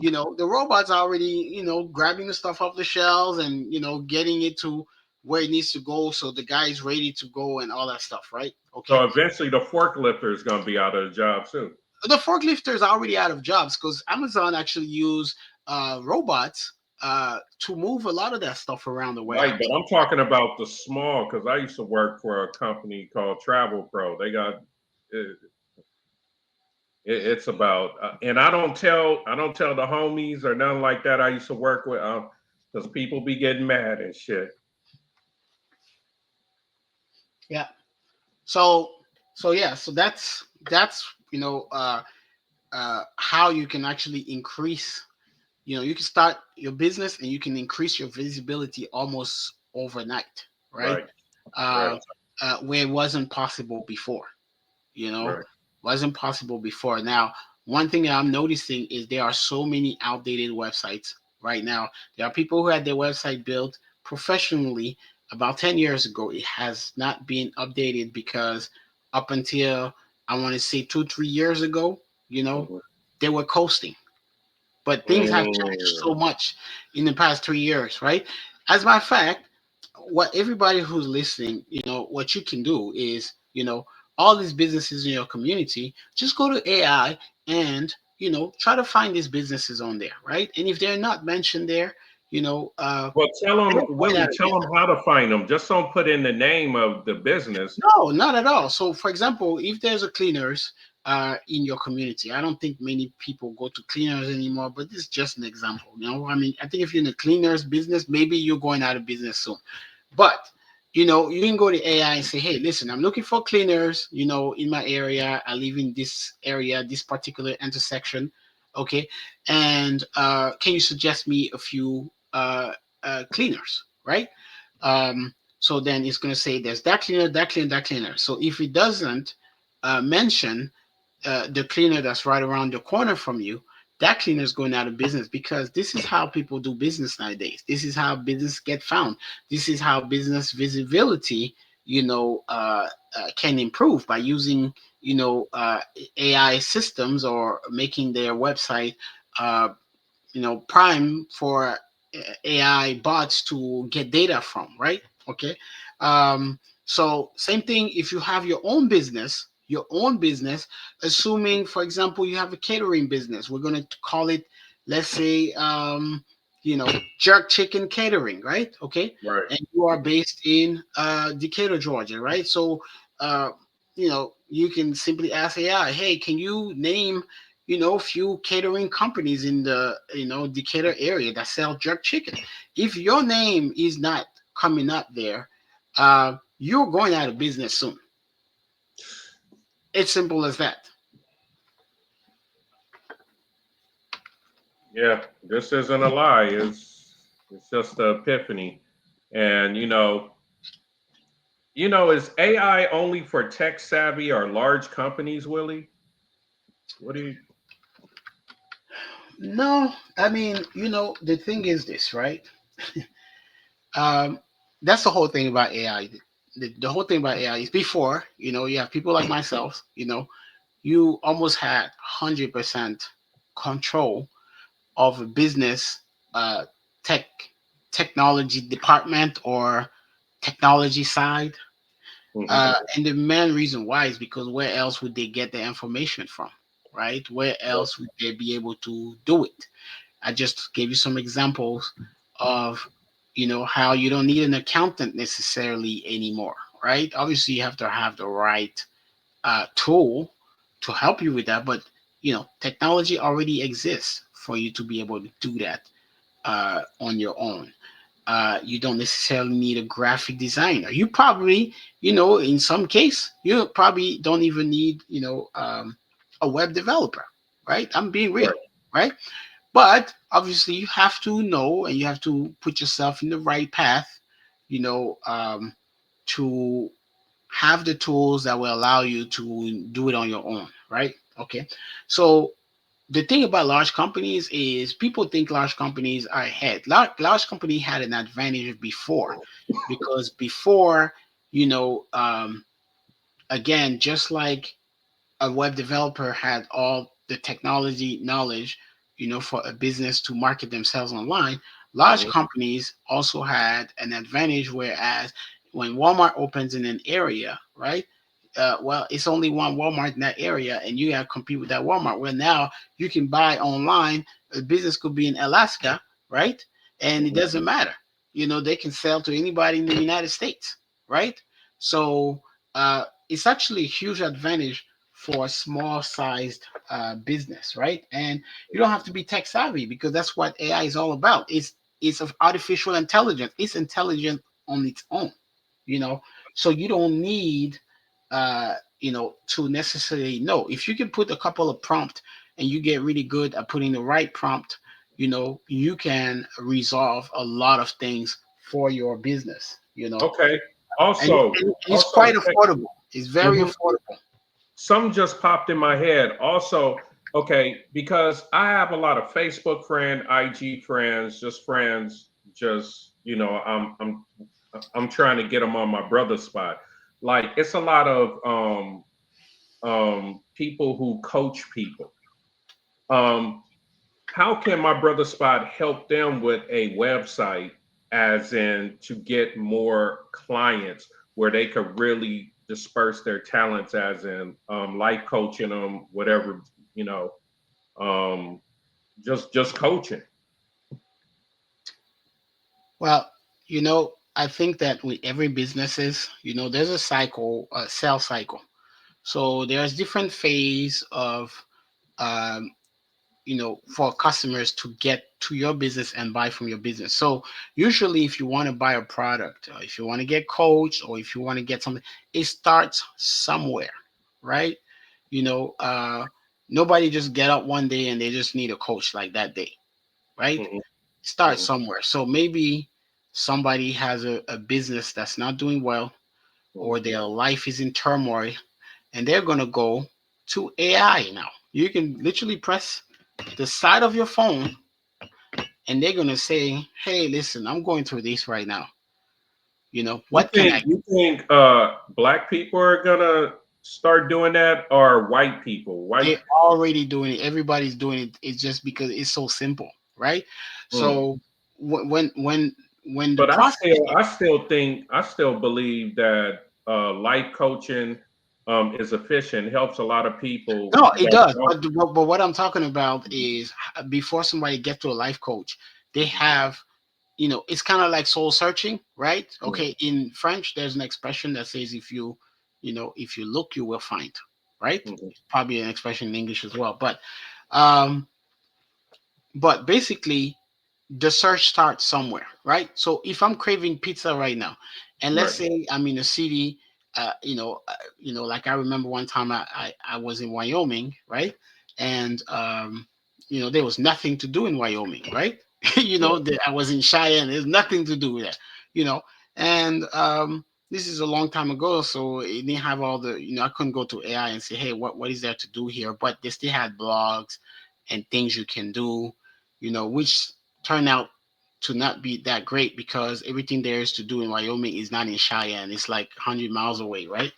the robots are already grabbing the stuff off the shelves and getting it to where it needs to go, so the guy is ready to go and all that stuff, right? Okay, So eventually the forklifter is going to be out of the job soon. the forklifters are already out of jobs because Amazon actually use robots to move a lot of that stuff around the Right, warehouse. but I'm talking about the small because I used to work for a company called Travel Pro. They got it, it's about, and I don't tell the homies or nothing like that. I used to work with because people be getting mad and shit. Yeah. So that's how you can actually increase. You can start your business and you can increase your visibility almost overnight, right? Right, right, Uh, where it wasn't possible before. right. Wasn't possible before. Now, one thing that I'm noticing is there are so many outdated websites right now. There are people who had their website built professionally about 10 years ago. It has not been updated because up until I want to say 2, 3 years ago, you know, Mhm. they were coasting. But things have changed so Mm. much in the past 3 years, right? As a matter of fact, what everybody who's listening, what you can do is, all these businesses in your community, just go to AI and, try to find these businesses on there, right? And if they're not mentioned there, Well, tell they're them, going Willie, out of tell them business. how to find them. Just don't put in the name of the business. No, not at all. So, for example, if there's a cleaners in your community, I don't think many people go to cleaners anymore, but this is just an example. I mean, I think if you're in the cleaners business, maybe you're going out of business soon. But you can go to AI and say, "Hey, listen, I'm looking for cleaners. In my area, I live in this area, this particular intersection. Okay, and can you suggest me a few cleaners, right?" So then it's going to say there's that cleaner, that cleaner, that cleaner. So if it doesn't mention the cleaner that's right around the corner from you, that cleaner is going out of business because this is how people do business nowadays. This is how business get found. This is how business visibility, can improve by using, AI systems or making their website, uh, prime for AI bots to get data from, right? Okay. So same thing if you have your own business, assuming, for example, you have a catering business. We're going to call it, let's say, jerk chicken catering, right? Okay. Right. And you are based in Decatur, Georgia, right? So, you can simply ask AI, hey, can you name few catering companies in the Decatur area that sell jerk chicken. If your name is not coming up there, you're going out of business soon. It's simple as that. Yeah, this isn't a lie. It's It's just the epiphany. And is AI only for tech savvy or large companies, Willie? What do you? No, I mean, the thing is this, right? Um, that's the whole thing about AI. The whole thing about AI is before, you have people like myself, you almost had 100% control of a business, tech technology department or technology side. Hmm. And the main reason why is because where else would they get the information from, right? Where else would they be able to do it? I just gave you some examples of, how you don't need an accountant necessarily anymore, right? Obviously, you have to have the right tool to help you with that, but technology already exists for you to be able to do that on your own. You don't necessarily need a graphic designer. You probably, in some case, you probably don't even need, a web developer, right? I'm being real, Right. right? But obviously, you have to know and you have to put yourself in the right path, you know, um, to have the tools that will allow you to do it on your own, right? Okay. So the thing about large companies is people think large companies are ahead. Large company had an advantage before, because before, you know, um, again, just like a web developer had all the technology knowledge, for a business to market themselves online, large Hmm. companies also had an advantage. Whereas when Walmart opens in an area, right? Well, it's only one Walmart in that area, and you got to compete with that Walmart. Well, now you can buy online. A business could be in Alaska, right? And it Hmm. doesn't matter. They can sell to anybody in the United States, right? So it's actually a huge advantage for a small sized business, right? And you don't have to be tech savvy, because that's what AI is all about. It's of artificial intelligence. It's intelligent on its own, you know. So you don't need to necessarily know. If you can put a couple of prompt and you get really good at putting the right prompt, you can resolve a lot of things for your business, Okay. and, Also, and it's also, quite affordable. It's very mhm, affordable. some just popped in my head. Also, okay, because I have a lot of Facebook friend, IG friends, just friends, just I'm trying to get them on my brother spot. Like it's a lot of people who coach people. Um, how can my brother spot help them with a website, as in to get more clients where they could really disperse their talents, as in life coaching them, whatever, you know, um, just coaching. Well, I think that with every businesses, there's a cycle, a sales cycle. So there's different phase of, um, for customers to get to your business and buy from your business. So usually, if you want to buy a product, if you want to get coached, or if you want to get something, it starts somewhere, right? You know, uh, Nobody just get up one day and they just need a coach like that day, right? Hmm. Start Hmm. somewhere. So maybe somebody has a business that's not doing well, or Hmm. their life is in turmoil, and they're going to go to AI now. You can literally press the side of your phone, and they're going to say, hey, listen, I'm going through this right now. You What can I think do? you think black people are gonna start doing that, or white people? White. They're already doing it. Everybody's doing it. It's just because it's so simple, right? Mm. So when the But process, I still believe that life coaching is efficient, helps a lot of people no, it that does. don't. But what I'm talking about is, before somebody get to a life coach, they have, it's kind of like soul searching, right? Mm. Okay, in French, there's an expression that says, if you look, you will find, right? Mhm. Probably an expression in English as well. Um, but basically, the search starts somewhere, right? So if I'm craving pizza right now, and let's Right. say I'm in a city, like I remember one time I was in Wyoming, right? And there was nothing to do in Wyoming, right? Yeah. That I was in Cheyenne. There's nothing to do with that, you know. And this is a long time ago, so it didn't have all the, I couldn't go to AI and say, hey, what is there to do here? But they still had blogs and things you can do, which turned out to not be that great because everything there is to do in Wyoming is not in Cheyenne. It's like 100 miles away, right?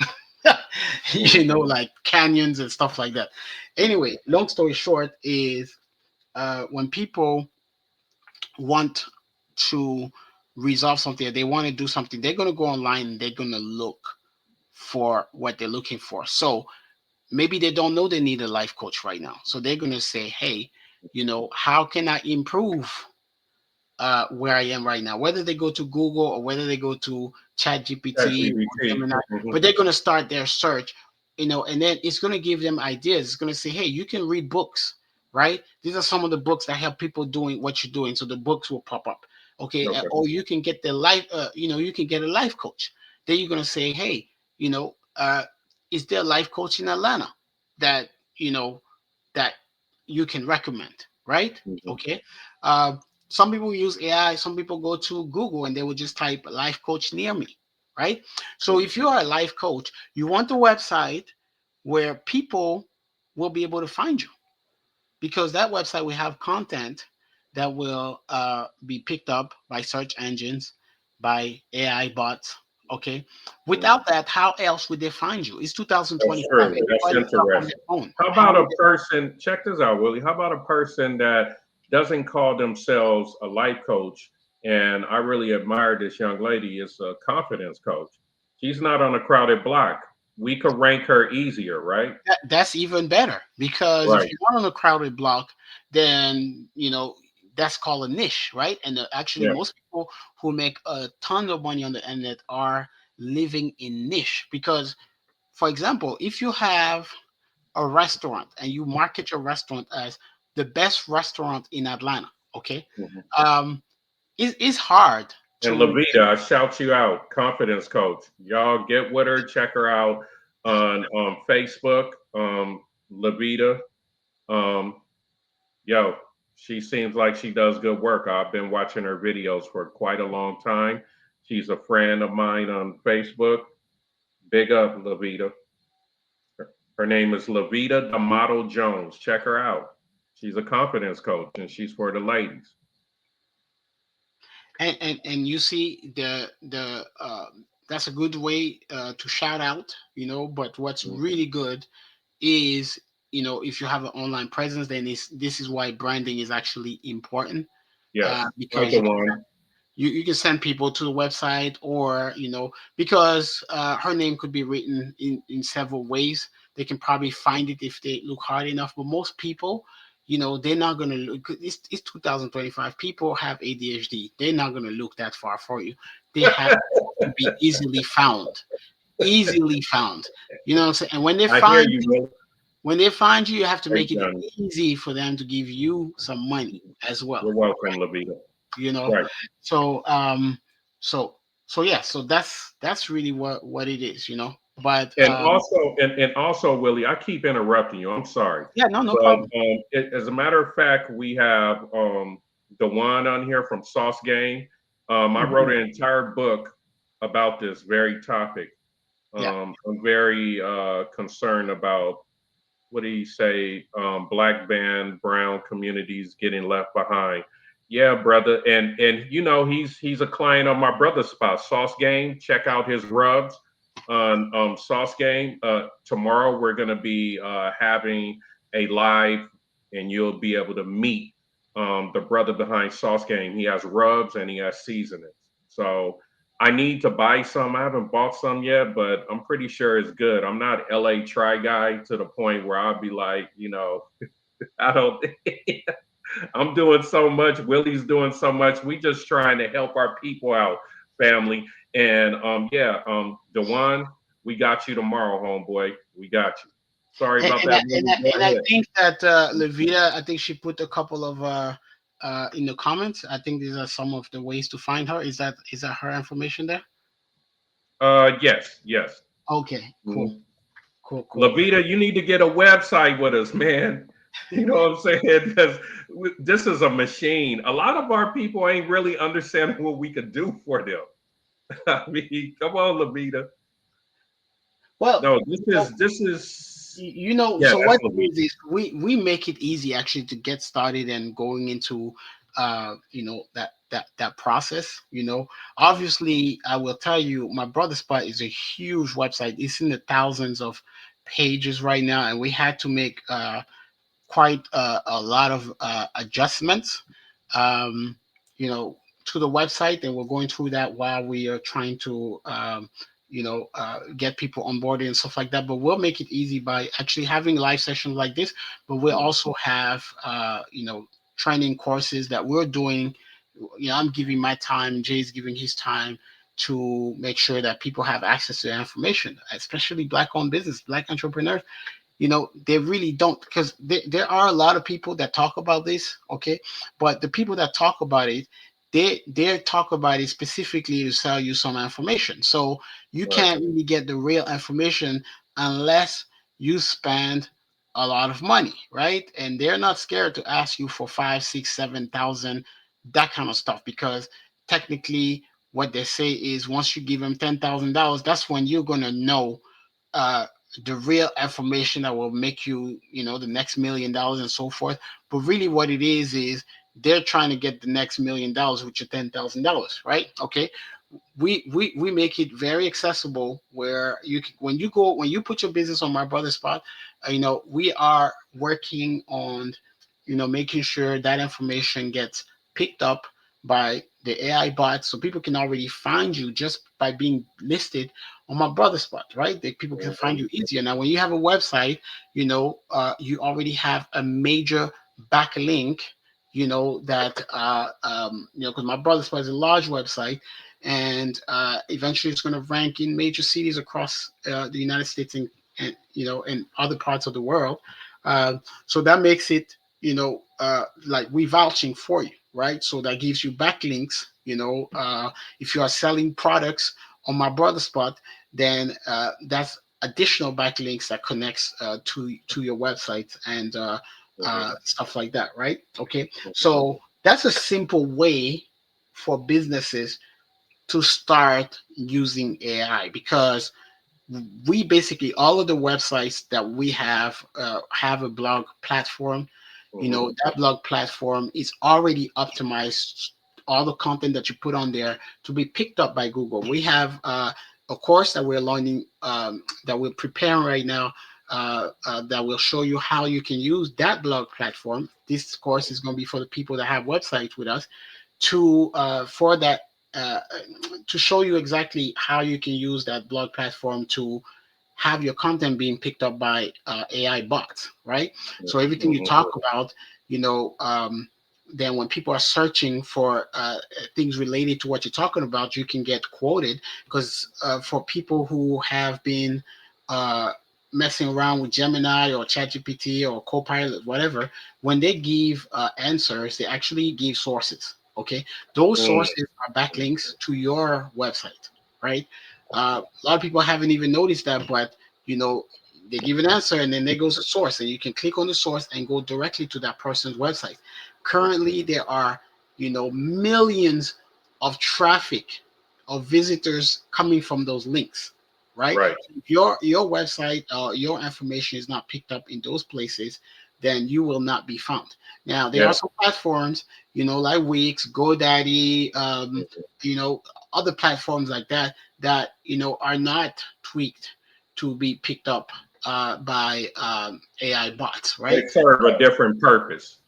Mhm. Like canyons and stuff like that. Anyway, long story short is when people want to resolve something, they want to do something, they're going to go online and they're going to look for what they're looking for. So maybe they don't know they need a life coach right now. So they're going to say, hey, how can I improve where I am right now? Whether they go to Google or whether they go to Chat GPT or ChatGPT. Gemini, Mhm. but they're going to start their search, and then it's going to give them ideas. It's going to say, hey, you can read books, right? These are some of the books that help people doing what you're doing. So the books will pop up. Okay. Okay. Or you can get the life, you can get a life coach. Then you're going to say, hey, is there a life coach in Atlanta that, you know, that you can recommend, right? Mhm. Okay. Uh, some people use AI, some people go to Google and they will just type life coach near me, right? So if you are a life coach, you want a website where people will be able to find you, because that website will have content that will be picked up by search engines, by AI bots. Okay. Mhm. Without that, how else would they find you? It's That's 2025. true. That's Everybody's up on interesting. their phone. How How about would a they? person? Check this out, Willie. How about a person that doesn't call themselves a life coach? And I really admire this young lady. Is a confidence coach. She's not on a crowded block. We could rank her easier, right? That's even better, because if Right. you are on a crowded block, then that's called a niche, right? And actually, Yeah. most people who make a ton of money on the internet are living in niche. Because, for example, if you have a restaurant and you market your restaurant as the best restaurant in Atlanta, okay, Mhm. um, it's hard And to. Levita, I shout you out, confidence coach. Y'all get with her, check her out on Facebook. Levita. Um, Yo, she seems like she does good work. I've been watching her videos for quite a long time. She's a friend of mine on Facebook. Big up, Levita. Her name is Levita the Model Jones. Check her out. She's a confidence coach and she's for the ladies. And you see the that's a good way to shout out, but what's Mhm. really good is, if you have an online presence, then this is why branding is actually important, Yes. Hi, because Dewan. you can send people to the website, or because her name could be written in several ways. They can probably find it if they look hard enough, but most people, they're not going to look. It's 2025. People have ADHD. They're not going to look that far for you. They have to be easily found. You know what I'm saying? And when they I hear find you, you, Will. you have to Great make it done. easy for them to give you some money as well. You're welcome, Levita. you know Right. so so yeah, so that's really what it is, but And also, Willie, I keep interrupting you. I'm sorry, yeah, no but problem. as a matter of fact, we have Dewan on here from Sauce Game. I wrote Mhm. an entire book about this very topic. Yeah. I'm very concerned about what do you say? Black band, brown communities getting left behind. Yeah, brother, and he's a client of my brother's spot, Sauce Game. Check out his rubs on Sauce Game. Tomorrow we're gonna be having a live, and you'll be able to meet the brother behind Sauce Game. He has rubs and he has seasonings. So I need to buy some. I haven't bought some yet, but I'm pretty sure it's good. I'm not LA try guy to the point where I'll be like, I don't. I'm doing so much. Willie's doing so much. We just trying to help our people out, family. And yeah, Dewan, we got you tomorrow, homeboy. We got you. Sorry and, about and, I, that, and, Willie. I, Go and I ahead. think that Levita, I think she put a couple of in the comments. I think these are some of the ways to find her. Is that her information there? Yes, yes. Okay, cool, Mhm. cool, cool. Lavita, you need to get a website with us, man. You know what I'm saying? Because this is a machine. A lot of our people ain't really understanding what we could do for them. I mean, come on, Lamita. Well, No, so this is yeah, so that's what it Lamita. is we make it easy actually to get started and going into that process. Obviously, I will tell you, my brother spot is a huge website. It's in the thousands of pages right now, and we had to make quite a lot of adjustments, um, you know, to the website, and we're going through that while we are trying to, get people onboarded and stuff like that. But we'll make it easy by actually having live sessions like this. But we'll also have, training courses that we're doing. I'm giving my time, Jay's giving his time to make sure that people have access to the information, especially black-owned business, black entrepreneurs. They really don't, because there are a lot of people that talk about this, okay, but the people that talk about it, they talk about it specifically to sell you some information. So you Right. can't really get the real information unless you spend a lot of money, right? And they're not scared to ask you for 5, 6, 7 thousand, that kind of stuff, because technically what they say is once you give them $10,000, that's when you're gonna know uh, the real information that will make you, the next $1 million and so forth. But really, what it is they're trying to get the next $1 million with your $10,000, right? Okay, we make it very accessible where when you put your business on my brother's spot, we are working on making sure that information gets picked up by the AI bots, so people can already find you just by being listed on my brother's spot, right? That people can find Mhm. you easier. Now when you have a website, you already have a major backlink, that because my brother's spot is a large website, and eventually it's going to rank in major cities across the United States, and other parts of the world. So that makes it, like we vouching for you, right? So that gives you backlinks. If you are selling products on my brother spot, then that's additional backlinks that connects to your website, and Mhm. stuff like that, right? Okay, Mhm. so that's a simple way for businesses to start using AI, because we basically, all of the websites that we have a blog platform. Mhm. That blog platform is already optimized, all the content that you put on there to be picked up by Google. We have a course that we're learning, that we're preparing right now, that will show you how you can use that blog platform. This course is going to be for the people that have websites with us, to for that uh, to show you exactly how you can use that blog platform to have your content being picked up by AI bots, right? So everything you Mhm. talk about, you know, um, then when people are searching for things related to what you're talking about, you can get quoted, because for people who have been uh, messing around with Gemini or ChatGPT or Copilot, whatever, when they give answers, they actually give sources. Okay, those Mhm. sources are backlinks to your website, right? A lot of people haven't even noticed that, but you know, they give an answer and then there goes a source, and you can click on the source and go directly to that person's website. Currently, there are millions of traffic of visitors coming from those links, right? Right. If your website, your information is not picked up in those places, then you will not be found. Now, there are Yeah. some platforms, like Wix, GoDaddy, other platforms like that, that are not tweaked to be picked up by AI bots, They right? serve a different purpose.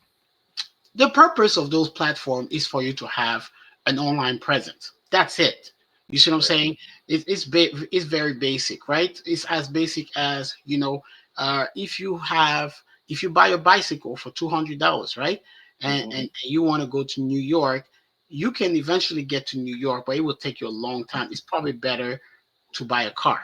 The purpose of those platforms is for you to have an online presence. That's it. You see what I'm Yeah. saying? It's very basic, right? It's as basic as if you buy a bicycle for $200, right? And Mhm. you want to go to New York, you can eventually get to New York, but it will take you a long time. It's probably better to buy a car,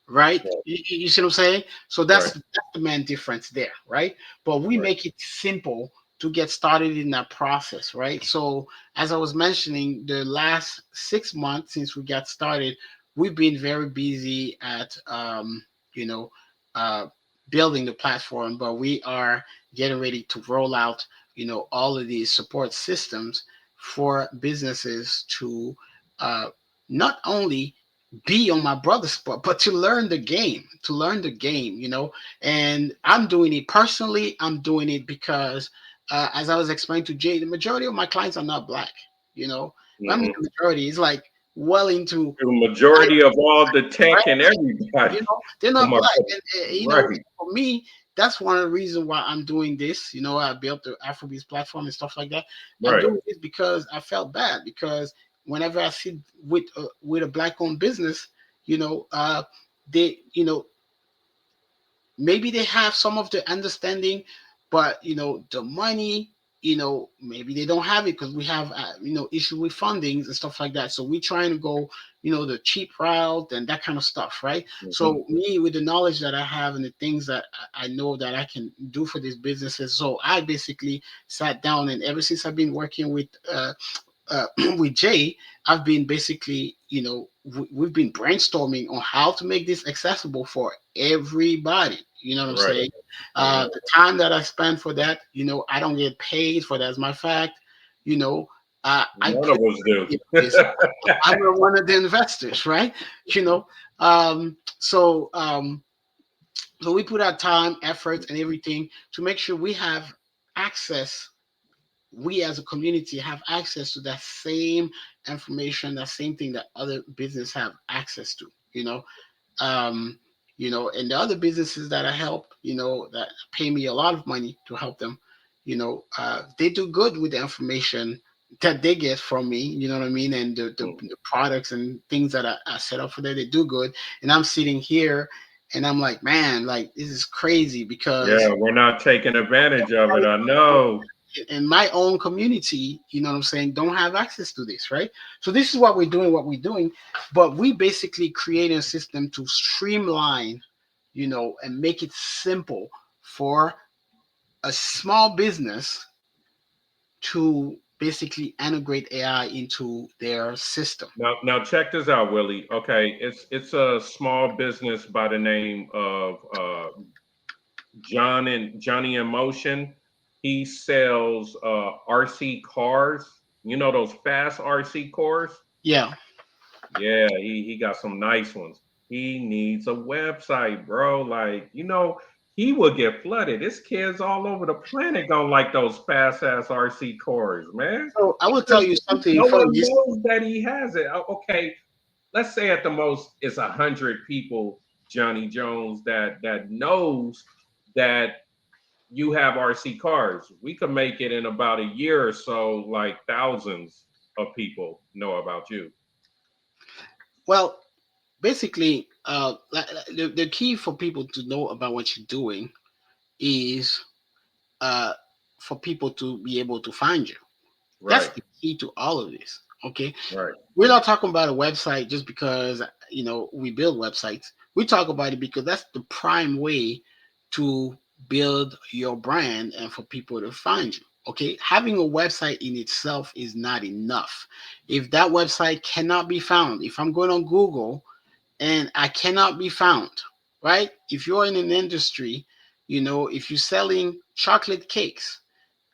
right? Right. You see what I'm saying? So Right. that's the main difference there, right? But we Right. make it simple to get started in that process, right? So as I was mentioning, the last 6 months since we got started, we've been very busy at you know uh, building the platform, but we are getting ready to roll out, all of these support systems for businesses to uh, not only be on my brother's spot, but to learn the game, And I'm doing it personally. I'm doing it because, as I was explaining to Jay, the majority of my clients are not black, you know. When I mean Hmm. the majority, it's like well into The majority of all the tech and everybody. they're Oh not my black. God. And Right, for me, that's one of the reasons why I'm doing this. I built the Afrobeats platform and stuff like that. I'm right. doing this because I felt bad, because whenever I see with a black owned business, they maybe they have some of the understanding, but the money, maybe they don't have it, because we have issue with fundings and stuff like that. So we're trying to go the cheap route and that kind of stuff, right? Hmm. So me, with the knowledge that I have and the things that I know that I can do for these businesses, so I basically sat down, and ever since I've been working uh, with Jay, I've been basically, we've been brainstorming on how to make this accessible for everybody. You know what I'm Right. saying? Hmm. The time that I spend for that, I don't get paid for that. As a matter of fact, you know, I None of put us do. into this. I'm one of the investors, right? You know, so so we put our time, effort, and everything to make sure we have access, we as a community have access to that same information, that same thing that other business have access to, um and the other businesses that I help, that pay me a lot of money to help them, they do good with the information that they get from me, you know what I mean, and the products and things that I set up for them, they do good. And I'm sitting here and I'm like, man, like this is crazy, because Yeah, we're not taking advantage of it. I know. in my own community, you know what I'm saying, don't have access to this, right? So this is what we're doing, but we basically create a system to streamline, and make it simple for a small business to basically integrate AI into their system. Now check this out, Willie. Okay, it's a small business by the name of Johnny in Motion. He sells RC cars. You know those fast RC cars? Yeah. Yeah, he got some nice ones. He needs a website, bro. Like, he will get flooded. There's kids all over the planet gonna like those fast ass RC cars, man. So I will tell Because you something no for one you. knows that he has it. Okay, let's say at the most it's 100 people, Johnny Jones, that knows that you have RC cars. We could make it in about a year or so, like thousands of people know about you. Well, basically, the key for people to know about what you're doing is uh, for people to be able to find you. That's Right, the key to all of this. Okay, right, we're not talking about a website just because we build websites. We talk about it because that's the prime way to build your brand and for people to find you. Okay, having a website in itself is not enough. If that website cannot be found, if I'm going on Google and I cannot be found, right? If you're in an industry, if you're selling chocolate cakes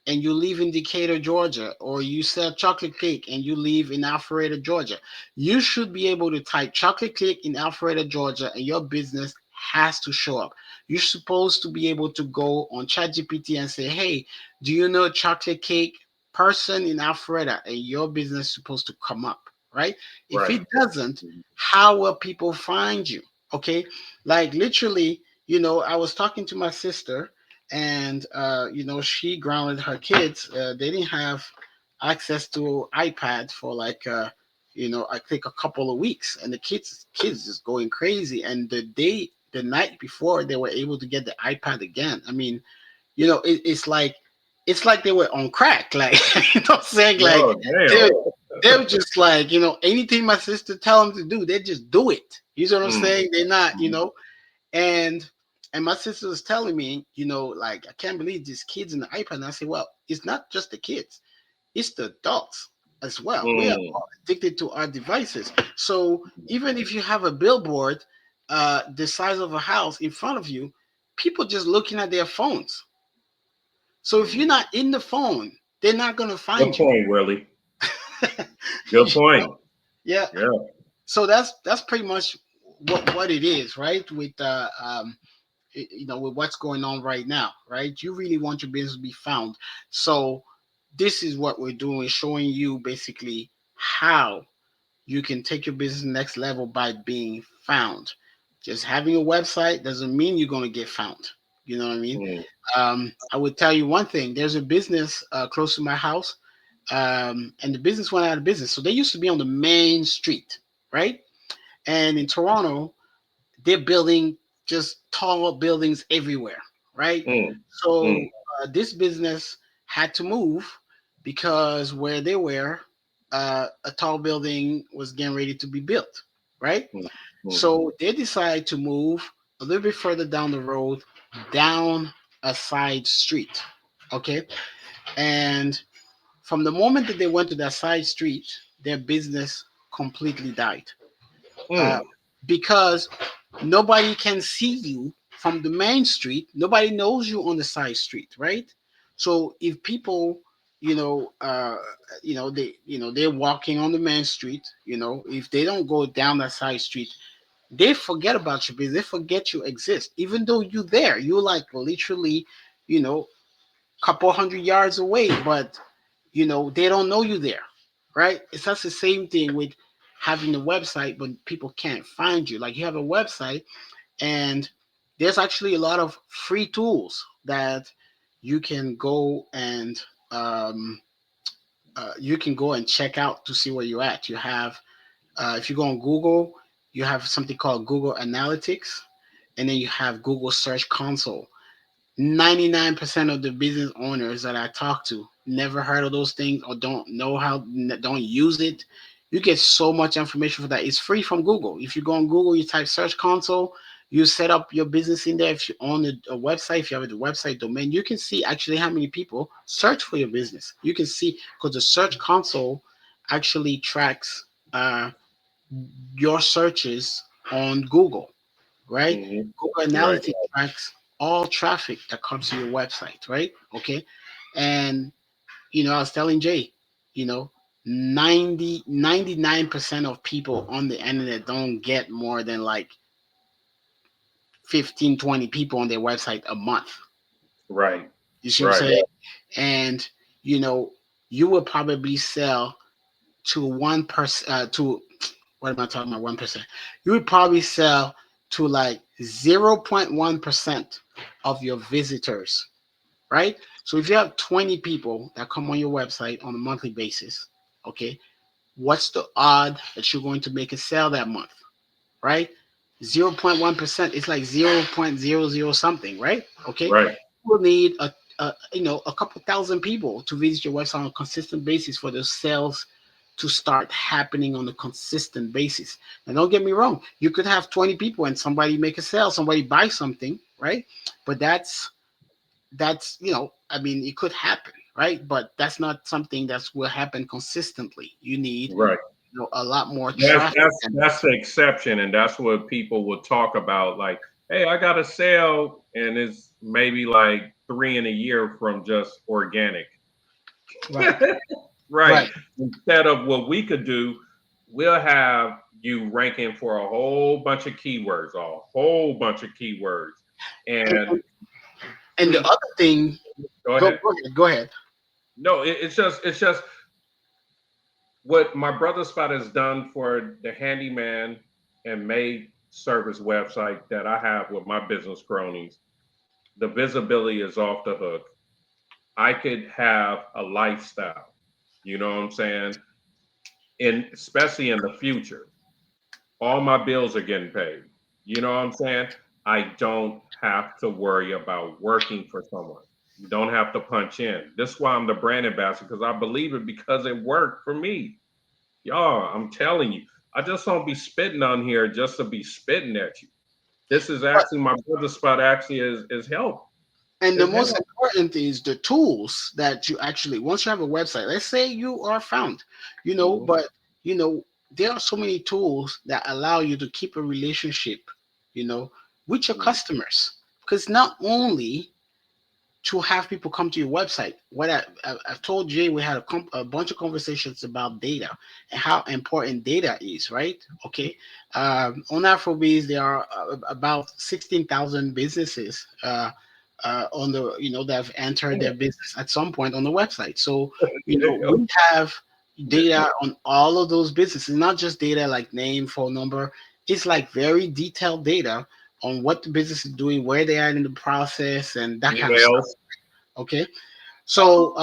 and you live in Decatur, Georgia, or you sell chocolate cake and you live in Alpharetta, Georgia, you should be able to type chocolate cake in Alpharetta, Georgia, and your business has to show up. You're supposed to be able to go on ChatGPT and say, hey, do you know a chocolate cake person in Alpharetta? And your business is supposed to come up, right? If right. it doesn't, how will people find you? Okay. Like literally, I was talking to my sister, and she grounded her kids. They didn't have access to iPad for like I think a couple of weeks, and the kids just going crazy. And the night before, they were able to get the iPad again. I mean, it's like they were on crack, like I'm saying, like Oh, they're damn. they're just like, anything my sister tell them to do, they just do it. You know what I'm Mm, saying? They're not, mhm. and my sister was telling me, like, I can't believe these kids in the iPad. And I say, well, it's not just the kids, it's the adults as well. We are Mm. all addicted to our devices. So even if you have a billboard the size of a house in front of you, people just looking at their phones. So if you're Mm. not in the phone, they're not gonna Good find you. point, Willie. Good You know? point. Yeah. Yeah. So that's pretty much what it is, right? With with what's going on right now, right? You really want your business to be found. So this is what we're doing, showing you basically how you can take your business next level by being found. Just having a website doesn't mean you're going to get found. You know what I mean? Mm. I would tell you one thing. There's a business close to my house, and the business went out of business. So they used to be on the main street, right? And in Toronto, they're building just tall buildings everywhere, right? Mm. So Mm. this business had to move because where they were, a tall building was getting ready to be built, right? Mm. Mm. So they decided to move a little bit further down the road, down a side street, okay? And from the moment that they went to that side street, their business completely died. uh, Mm. because nobody can see you from the main street. Nobody knows you on the side street, right? So if people, you know, they're walking on the main street. If they don't go down that side street, they forget about you because they forget you exist. Even though you're there, you're like literally, you know, couple hundred yards away, but they don't know you there, right? It's that's the same thing with having a website, but people can't find you. Like you have a website, and there's actually a lot of free tools that you can go and um, check out to see where you're at. You have, if you go on Google, you have something called Google Analytics, and then you have Google Search Console. 99% of the business owners that I talk to never heard of those things or don't use it. You get so much information for that. It's free from Google. If you go on Google, you type Search Console, you set up your business in there. If you own a website, if you have a website domain, you can see actually how many people search for your business. You can see because the Search Console actually tracks your searches on Google, right? Mm. Google Right. Analytics tracks all traffic that comes to your website, right? Okay. And, I was telling Jay, you know, 99% of people on the internet don't get more than like 15, 20 people on their website a month. Right. You see what I'm Right. saying? And, you know, you will probably sell to 1%, what am I talking about? 1%. You would probably sell to like 0.1% of your visitors, right? So if you have 20 people that come on your website on a monthly basis, okay, what's the odd that you're going to make a sale that month, right? 0.1%. It's like 0.00 something, right? Okay. Right. You will need a couple thousand people to visit your website on a consistent basis for those sales to start happening on a consistent basis. And don't get me wrong, you could have 20 people and somebody make a sale, somebody buy something, right? But I mean, it could happen, right? But that's not something that will happen consistently. You need, Right. a lot more That's traffic that's than that's the exception, and that's what people will talk about. Like, hey, I got a sale, and it's maybe like three in a year from just organic. right, Right. right. Instead of what we could do, we'll have you ranking for a whole bunch of keywords, And, and and, and the other thing, go go, ahead. go ahead, go ahead. No, it's just what my brother spot has done for the handyman and maid service website that I have with my business cronies. The visibility is off the hook. I could have a lifestyle. You know what I'm saying? And especially in the future, all my bills are getting paid. You know what I'm saying? I don't have to worry about working for someone. You don't have to punch in. This is why I'm the brand ambassador because I believe it because it worked for me. Y'all, I'm telling you, I just don't be spitting on here just to be spitting at you. This is But actually my brother spot actually is help. and the Is most help. important is the tools that you actually once you have a website. Let's say you are found, Mhm. but you know there are so many tools that allow you to keep a relationship, you know, with your Mhm. customers. because not only to have people come to your website. I've told Jay, we had a bunch of conversations about data and how important data is, right? Okay. On Afrobees, there are about 16,000 businesses on the, that have entered their business at some point on the website. So, we have data on all of those businesses, not just data like name, phone number. It's like very detailed data on what the business is doing, where they are in the process, and that kind of stuff. Emails. Okay, so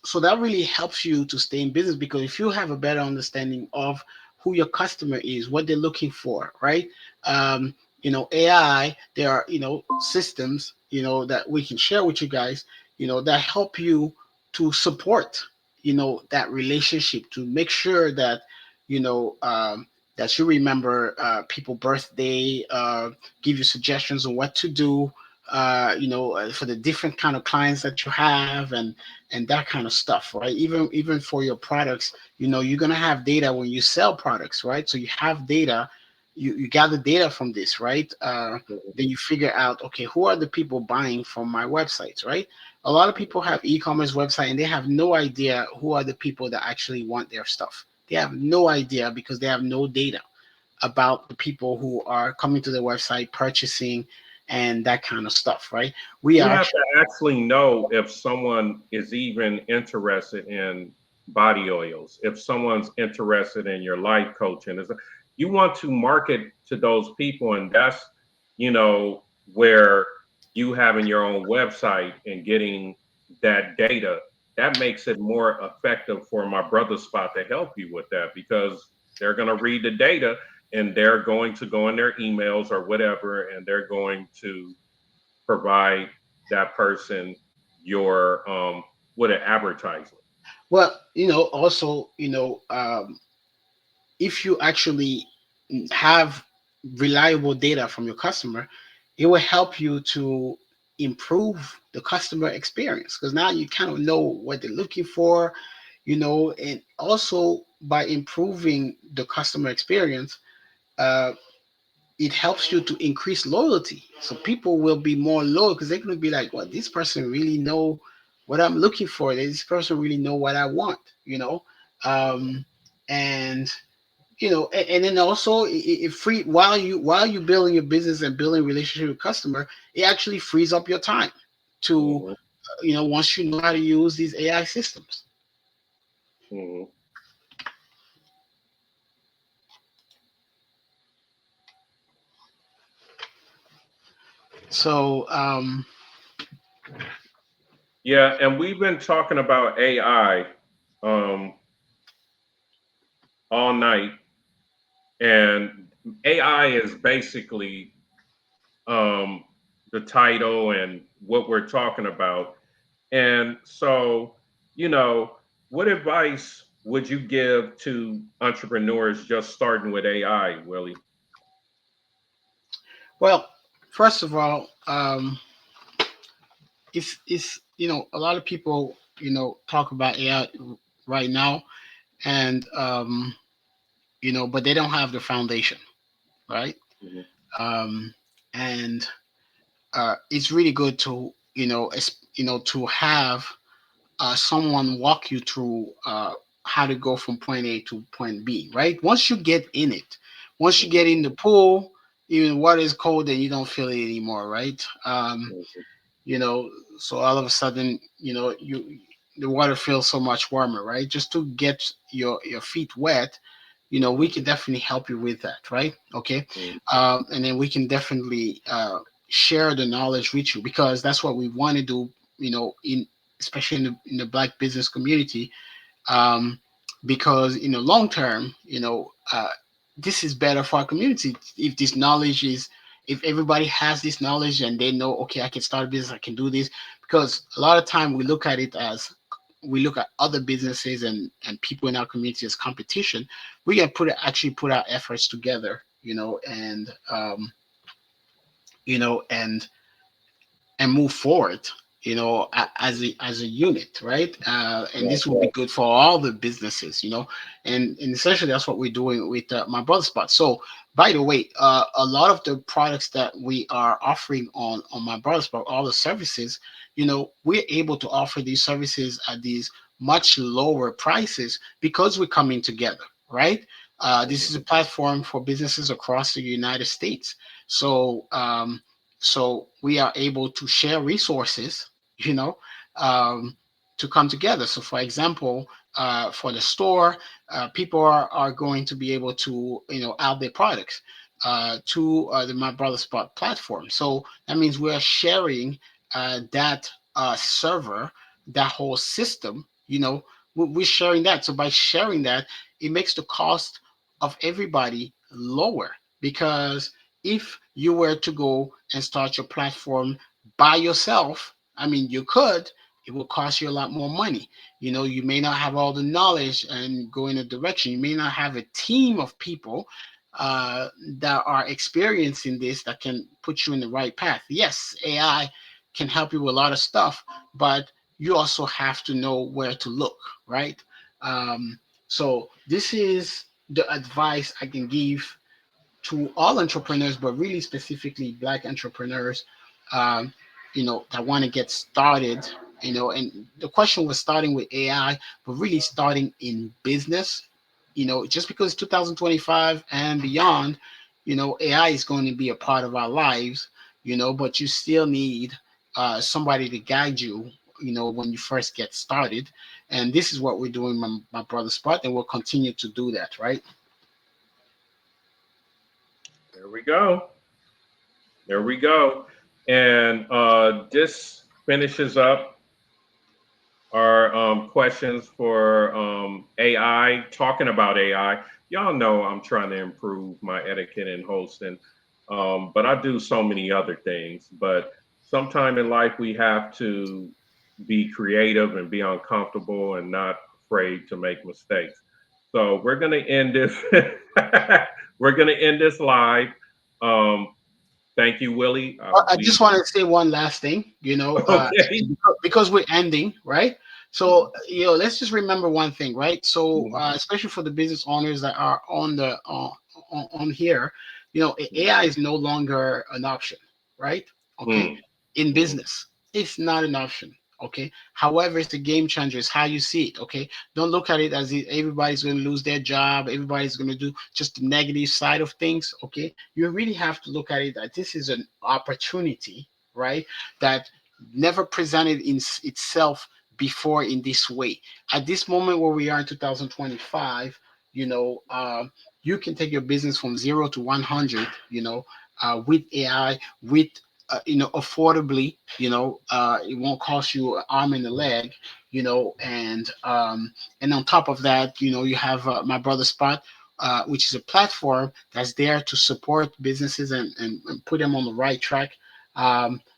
so that really helps you to stay in business, because if you have a better understanding of who your customer is, what they're looking for, right? AI, there are systems that we can share with you guys, that help you to support that relationship, to make sure that you know that you remember people birthday, give you suggestions on what to do, for the different kind of clients that you have, and that kind of stuff, right? Even for your products, you're gonna have data when you sell products, right? So you have data, you gather data from this, right? Then you figure out, okay, who are the people buying from my websites, right? A lot of people have e-commerce website and they have no idea who are the people that actually want their stuff. They have no idea because they have no data about the people who are coming to the website, purchasing, and that kind of stuff, right? We You are have actually, to actually know if someone is even interested in body oils, if someone's interested in your life coaching. You want to market to those people, and that's, where you having your own website and getting that data, that makes it more effective for my brother spot to help you with that, because they're going to read the data and they're going to go in their emails or whatever, and they're going to provide that person your with an advertisement. well, also, if you actually have reliable data from your customer, it will help you to improve the customer experience, because now you kind of know what they're looking for, and also by improving the customer experience, uh, it helps you to increase loyalty. So people will be more loyal because they're going to be like, well, this person really know what I'm looking for. This person really know what I want, and and then also it free while you building your business and building relationship with customer, it actually frees up your time to Hmm. once you know how to use these AI systems. Hmm. So Yeah, and we've been talking about AI um, all night, and AI is basically um, the title and what we're talking about. And so, you know, what advice would you give to entrepreneurs just starting with AI, Willie? well, first of all, it's a lot of people talk about AI right now, and but they don't have the foundation, right? Mhm. um and it's really good to to have someone walk you through how to go from point A to point B, right? Once you get in it, once you get Mhm. in the pool, even water is cold, then you don't feel it anymore, right? Mhm. you know so all of a sudden, the water feels so much warmer, right? Just to get your feet wet, we can definitely help you with that, right? Okay. Mhm. And then we can definitely share the knowledge with you, because that's what we want to do, in especially in the black business community, um, because in the long term, this is better for our community if this knowledge is if everybody has this knowledge and they know, okay, I can start a business, I can do this. Because a lot of time we look at it as we look at other businesses and people in our community as competition. We can actually put our efforts together, and you know and and move forward, as a unit, right? And Right. this will be good for all the businesses, and essentially that's what we're doing with my brother spot. So by the way, a lot of the products that we are offering on my brother spot, all the services, we're able to offer these services at these much lower prices because we're coming together, right? This is a platform for businesses across the United States. So we are able to share resources, you know, um, to come together. So, for example, for the store, people are going to be able to, add their products to the My Brother Spot platform. So that means we are sharing that server, that whole system. We're sharing that. So by sharing that, it makes the cost of everybody lower, because if you were to go and start your platform by yourself, I mean, you could, it will cost you a lot more money. You may not have all the knowledge and go in a direction. You may not have a team of people that are experiencing this that can put you in the right path. Yes, AI can help you with a lot of stuff, but you also have to know where to look, right? So this is the advice I can give to all entrepreneurs, but really specifically Black entrepreneurs, um, that want to get started. And the question was starting with AI, but really starting in business. Just because 2025 and beyond, AI is going to be a part of our lives. But you still need somebody to guide you. When you first get started, and this is what we're doing, my brother Spot, and we'll continue to do that, right? There we go. There we go. And this finishes up our questions for AI. Talking about AI, y'all know I'm trying to improve my etiquette in hosting, but I do so many other things. But sometime in life, we have to be creative and be uncomfortable and not afraid to make mistakes. So we're gonna end this. We're gonna end this live. Um, thank you, Willie. I We just want to say one last thing, okay. because we're ending, right? So, let's just remember one thing, right? So, especially for the business owners that are on here, AI is no longer an option, right? Okay, Mm, in mm, business, it's not an option. Okay, however, it's a game changer. It's how you see it. Okay, don't look at it as if everybody's going to lose their job, everybody's going to do just the negative side of things. Okay, you really have to look at it that this is an opportunity, right? That never presented in itself before in this way. At this moment where we are in 2025, you can take your business from 0 to 100, with AI, with affordably, it won't cost you an arm and a leg, and on top of that, you have my brother Spot, which is a platform that's there to support businesses and put them on the right track.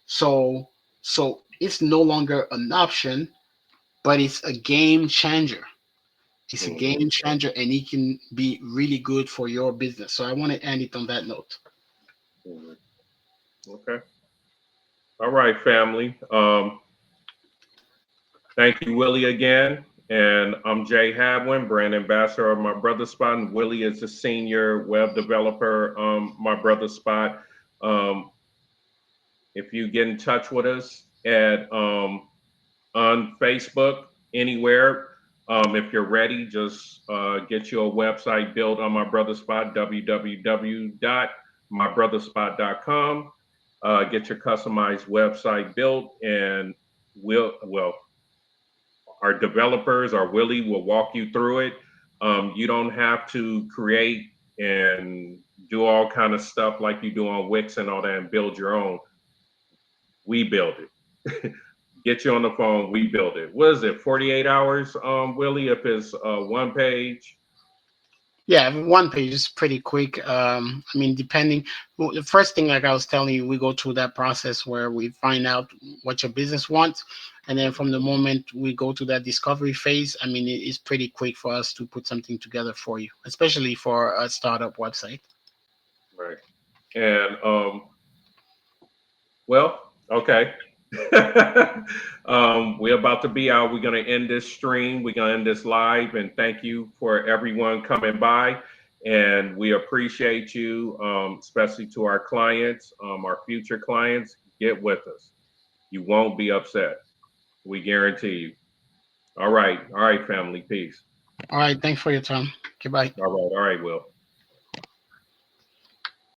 So it's no longer an option, but it's a game changer. It's a mhm, game changer, and it can be really good for your business. So I want to end it on that note. mhm. Okay. All right, family. Thank you, Willie, again. And I'm Jay Hadwin, brand ambassador of My Brother Spot. And Willie is the senior web developer, My Brother Spot. Um, if you get in touch with us at on Facebook, anywhere, if you're ready, just get your website built on My Brother Spot, www.mybrotherspot.com. Get your customized website built, and well, our developers, our Willie, will walk you through it. You don't have to create and do all kind of stuff like you do on Wix and all that and build your own. We build it. Get you on the phone. We build it. What is it? 48 hours, Willie, if it's one page. Yeah, one page is pretty quick. I mean, depending, well, the first thing, like I was telling you, we go through that process where we find out what your business wants. And then from the moment we go to that discovery phase, I mean, it's pretty quick for us to put something together for you, especially for a startup website. Right. And well, okay. We're about to be out. We're going to end this stream. We're going to end this live. And thank you for everyone coming by. And we appreciate you, especially to our clients, our future clients. Get with us. You won't be upset. We guarantee you. All right. All right, family. Peace. All right. Thanks for your time. Goodbye. All right. All right, Will.